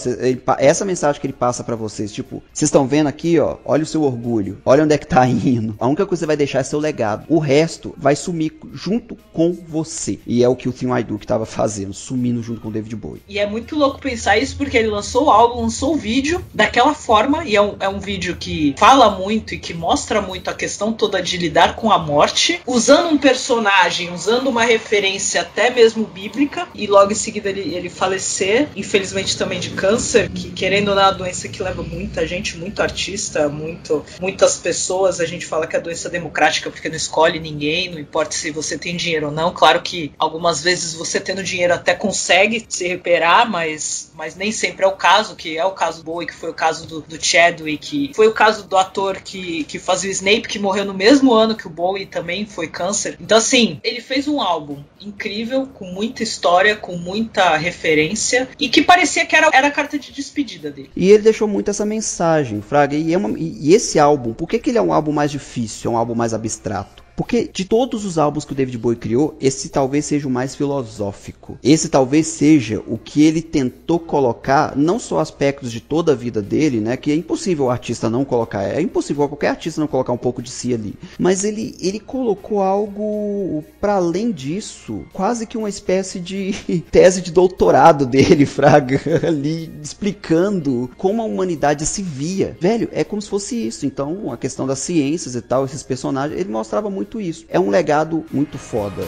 essa mensagem que ele passa pra vocês, tipo, vocês estão vendo aqui, ó, olha o seu orgulho, olha onde é que tá indo. A única coisa que você vai deixar é seu legado. O resto vai sumir junto com você. E é o que o Thing I Do que tava fazendo, sumindo junto com o David Bowie. E é muito louco pensar isso, porque ele lançou o álbum, lançou o vídeo daquela forma, e é um vídeo que fala muito e que mostra muito a questão toda de lidar com a morte, usando um personagem, usando uma referência até mesmo bíblica, e logo em seguida ele falecer, infelizmente também de câncer, que querendo ou não é uma doença que leva muita gente, muito artista, muitas pessoas. A gente fala que é a doença democrática porque não escolhe ninguém, não importa se você tem dinheiro ou não. Claro que algumas vezes você tendo dinheiro até consegue se recuperar, mas nem sempre é o caso, que é o caso do Bowie, que foi o caso do Chadwick, que foi o caso do ator que fazia o Snape, que morreu no mesmo ano que o Bowie, também foi câncer. Então assim, ele fez um álbum incrível, com muita história, com muita referência, e que parecia que era a carta de despedida dele. E ele deixou muito essa mensagem, Fraga, e esse álbum, por que ele é um álbum mais difícil, é um álbum mais abstrato? Porque de todos os álbuns que o David Bowie criou, esse talvez seja o mais filosófico. Esse talvez seja o que ele tentou colocar, não só aspectos de toda a vida dele, né? Que é impossível o artista não colocar, é impossível qualquer artista não colocar um pouco de si ali. Mas ele colocou algo para além disso, quase que uma espécie de tese de doutorado dele, Fraga, ali explicando como a humanidade se via. Velho, é como se fosse isso. Então, a questão das ciências e tal, esses personagens, ele mostrava muito isso. É um legado muito foda.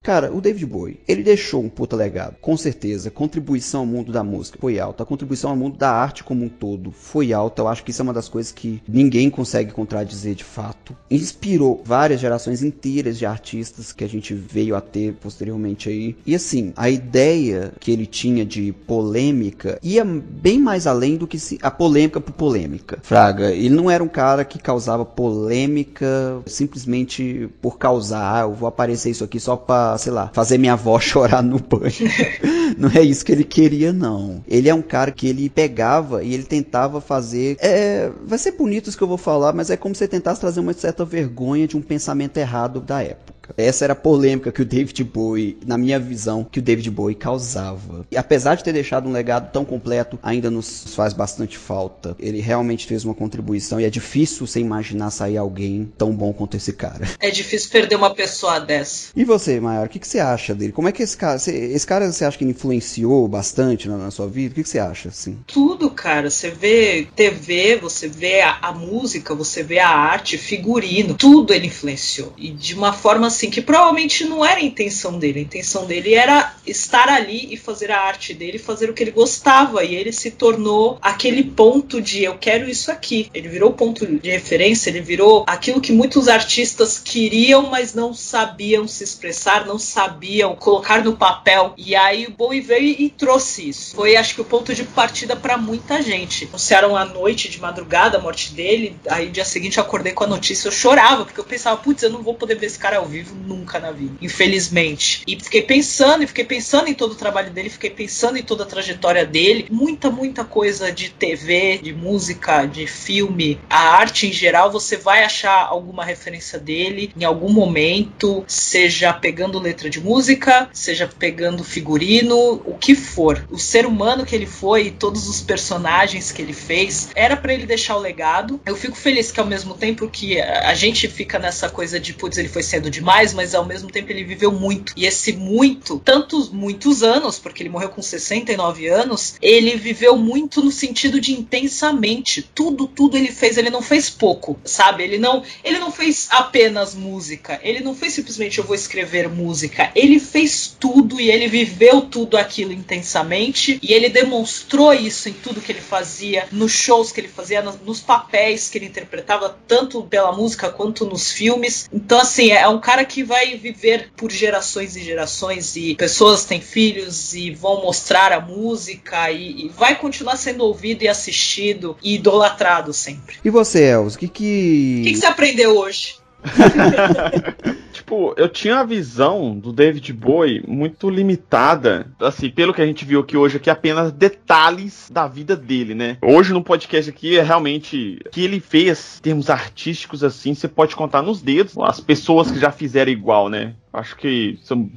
Cara, o David Bowie, ele deixou um puta legado, com certeza. Contribuição ao mundo da música foi alta. A contribuição ao mundo da arte como um todo foi alta. Eu acho que isso é uma das coisas que ninguém consegue contradizer de fato. Inspirou várias gerações inteiras de artistas que a gente veio a ter posteriormente aí. E assim, a ideia que ele tinha de polêmica ia bem mais além do que a polêmica por polêmica. Fraga, ele não era um cara que causava polêmica simplesmente por causar. Eu vou aparecer isso aqui só pra, sei lá, fazer minha avó chorar no banho. Não é isso que ele queria, não. Ele é um cara que ele pegava e ele tentava fazer... vai ser bonito isso que eu vou falar, mas é como se ele tentasse trazer uma certa vergonha de um pensamento errado da época. música. Essa era a polêmica que o David Bowie, na minha visão, que o David Bowie causava. E apesar de ter deixado um legado tão completo, ainda nos faz bastante falta. Ele realmente fez uma contribuição e é difícil você imaginar sair alguém tão bom quanto esse cara. É difícil perder uma pessoa dessa. E você, Maiara, o que você acha dele? Como é que esse cara você acha que ele influenciou bastante na sua vida? O que você acha, assim? Tudo, cara. Você vê TV, você vê a música, você vê a arte, figurino, tudo ele influenciou. E de uma forma assim que provavelmente não era a intenção dele. A intenção dele era estar ali e fazer a arte dele, fazer o que ele gostava. E ele se tornou aquele ponto de eu quero isso aqui. Ele virou ponto de referência, ele virou aquilo que muitos artistas queriam, mas não sabiam se expressar, não sabiam colocar no papel. E aí o Bowie veio e trouxe isso. Foi, acho que, o ponto de partida para muita gente. Anunciaram à noite, de madrugada, a morte dele. Aí, dia seguinte, eu acordei com a notícia. Eu chorava, porque eu pensava, putz, eu não vou poder ver esse cara ao vivo nunca na vida. Infelizmente. E fiquei pensando em todo o trabalho dele, fiquei pensando em toda a trajetória dele. Muita coisa de TV, de música, de filme, a arte em geral, você vai achar alguma referência dele em algum momento, seja pegando letra de música, seja pegando figurino, o que for. O ser humano que ele foi, todos os personagens que ele fez, era pra ele deixar o legado. Eu fico feliz que ao mesmo tempo que a gente fica nessa coisa de, putz, ele foi cedo demais, mas ao mesmo tempo ele viveu muito. E esse muitos anos, porque ele morreu com 69 anos, ele viveu muito no sentido de intensamente. Tudo ele fez, ele não fez pouco, sabe? Ele não fez apenas música, ele não fez simplesmente eu vou escrever música, ele fez tudo e ele viveu tudo aquilo intensamente e ele demonstrou isso em tudo que ele fazia, nos shows que ele fazia, nos papéis que ele interpretava, tanto pela música quanto nos filmes. Então, assim, é um cara que vai viver por gerações e gerações, e pessoas têm filhos e vão mostrar a música e vai continuar sendo ouvido e assistido e idolatrado sempre. E você, Els, o que você aprendeu hoje? Tipo, eu tinha a visão do David Bowie muito limitada, assim, pelo que a gente viu aqui hoje, aqui apenas detalhes da vida dele, né? Hoje no podcast aqui é realmente o que ele fez, em termos artísticos, assim, você pode contar nos dedos as pessoas que já fizeram igual, né? Acho que são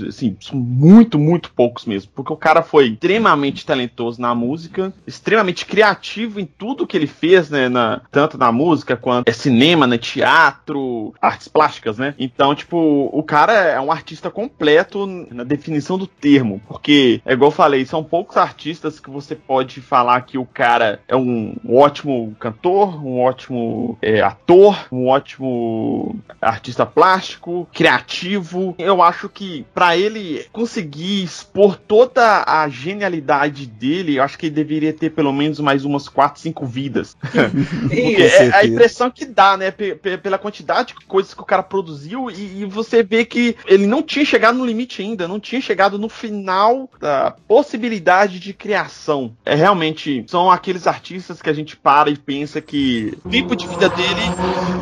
muito poucos mesmo. Porque o cara foi extremamente talentoso na música, extremamente criativo em tudo que ele fez, né? Tanto na música quanto cinema, né? Teatro, artes plásticas, né? Então, tipo, o cara é um artista completo na definição do termo. Porque, é igual eu falei, são poucos artistas que você pode falar que o cara é um ótimo cantor, um ótimo ator, um ótimo artista plástico, criativo. Eu acho que pra ele conseguir expor toda a genialidade dele, eu acho que ele deveria ter pelo menos mais umas 4, 5 vidas. Porque é a impressão que dá, né? Pela quantidade de coisas que o cara produziu e você vê que ele não tinha chegado no limite ainda, não tinha chegado no final da possibilidade de criação. Realmente, são aqueles artistas que a gente para e pensa que o tempo de vida dele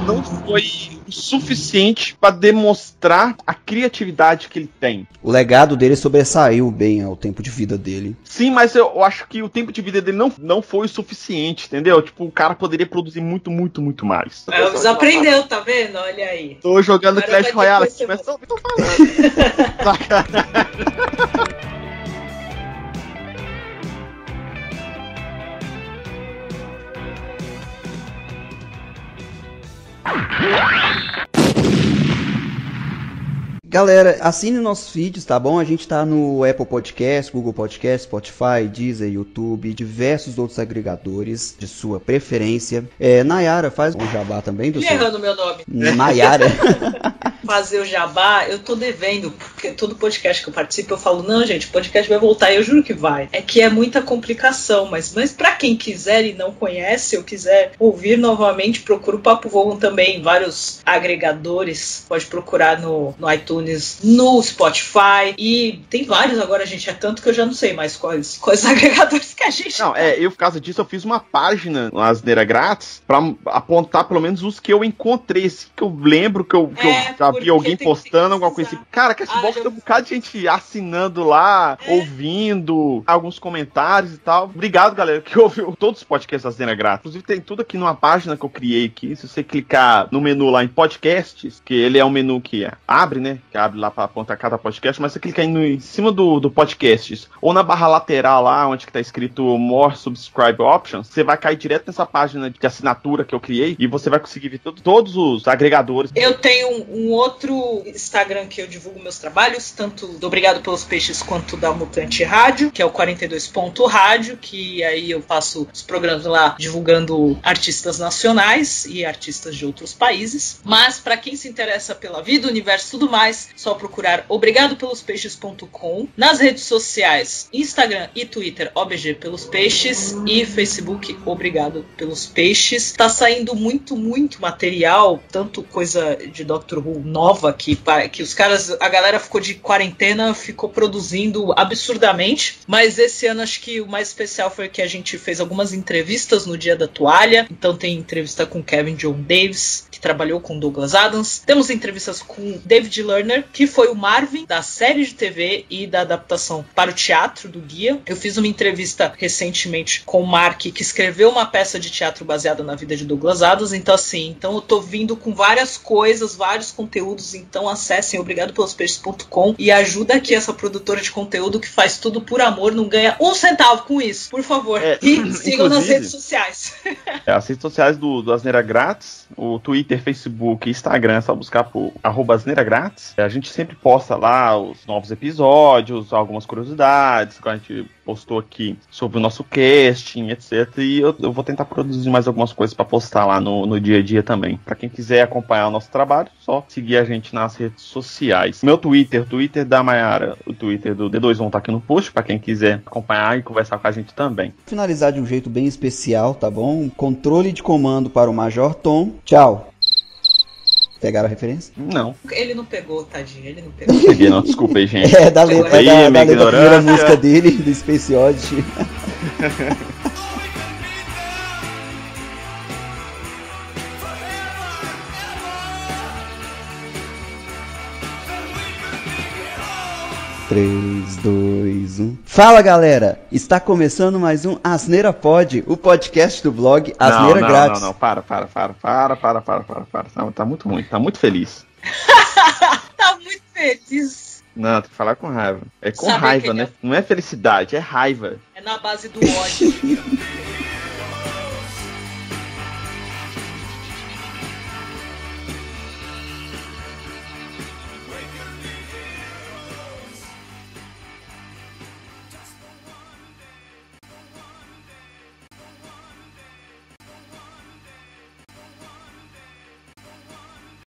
não foi o suficiente para demonstrar a criatividade que ele tem. O legado dele sobressaiu bem ao tempo de vida dele. Sim, mas eu acho que o tempo de vida dele não foi o suficiente, entendeu? Tipo, o cara poderia produzir muito mais. Elvis aprendeu, tá vendo? Olha aí. Tô jogando Clash Royale aqui, mas tô falando. Sacanagem. Galera, assine nossos feeds, tá bom? A gente tá no Apple Podcast, Google Podcast, Spotify, Deezer, YouTube, diversos outros agregadores de sua preferência. Nayara, faz um jabá também do seu... errando meu nome. Nayara. Fazer o jabá, eu tô devendo, porque todo podcast que eu participo eu falo, não, gente, o podcast vai voltar, e eu juro que vai. É que é muita complicação, mas pra quem quiser e não conhece, ou quiser ouvir novamente, procura o Papo Vogon também, vários agregadores, pode procurar no iTunes, no Spotify, e tem vários agora, gente, é tanto que eu já não sei mais quais agregadores que a gente... Não, eu por causa disso eu fiz uma página no Asneira Grátis pra apontar pelo menos os que eu encontrei, que eu lembro que eu já vi alguém postando alguma coisa assim. Cara, Castbox tem um bocado de gente assinando lá, ouvindo alguns comentários e tal. Obrigado, galera, que ouviu todos os podcasts da Asneira Grátis. Inclusive tem tudo aqui numa página que eu criei aqui. Se você clicar no menu lá em podcasts, que ele é um menu que abre, né? Que abre lá pra apontar cada podcast, mas você clica aí em cima do podcasts, ou na barra lateral lá, onde que tá escrito More Subscribe Options, você vai cair direto nessa página de assinatura que eu criei e você vai conseguir ver todos os agregadores. Eu tenho um outro Instagram que eu divulgo meus trabalhos, tanto do Obrigado pelos Peixes quanto da Mutante Rádio, que é o 42.rádio, que aí eu faço os programas lá divulgando artistas nacionais e artistas de outros países. Mas para quem se interessa pela vida, universo e tudo mais, só procurar obrigadopelospeixes.com. Nas redes sociais, Instagram e Twitter, OBG Pelos Peixes, e Facebook, Obrigado Pelos Peixes. Tá saindo muito material, tanto coisa de Doctor Who nova que a galera ficou de quarentena, ficou produzindo absurdamente, mas esse ano acho que o mais especial foi que a gente fez algumas entrevistas no Dia da Toalha. Então tem entrevista com Kevin John Davis, que trabalhou com Douglas Adams. Temos entrevistas com David Lerner, que foi o Marvin da série de TV e da adaptação para o teatro do Guia. Eu fiz uma entrevista recentemente com o Mark, que escreveu uma peça de teatro baseada na vida de Douglas Adams. Então assim, eu tô vindo com várias coisas, vários conteúdos. Então acessem obrigadopelospeixes.com e ajuda aqui essa produtora de conteúdo que faz tudo por amor, não ganha um centavo com isso, por favor. E sigam nas redes sociais. As redes sociais do Asneira Grátis, o Twitter, Facebook e Instagram, é só buscar por @AsneiraGrátis. A gente sempre posta lá os novos episódios, algumas curiosidades que a gente postou aqui sobre o nosso casting, etc. E eu vou tentar produzir mais algumas coisas para postar lá no dia a dia também. Para quem quiser acompanhar o nosso trabalho, só seguir a gente nas redes sociais. Meu Twitter, o Twitter da Mayara, o Twitter do D2 vão estar aqui no post, para quem quiser acompanhar e conversar com a gente também. Finalizar de um jeito bem especial, tá bom? Controle de comando para o Major Tom. Tchau. Pegaram a referência? Não. Ele não pegou, tadinho, ele não pegou. Não peguei, não, desculpa aí, gente. Da letra, da primeira música dele, do Space Oddity. Três, 2, 1. Fala, galera! Está começando mais um Asneira Pod, o podcast do blog Asneira Grátis. Não, para. Tá muito ruim, tá muito feliz. Tá muito feliz. Não, tem que falar com raiva. É com raiva, né? Não é felicidade, é raiva. É na base do ódio.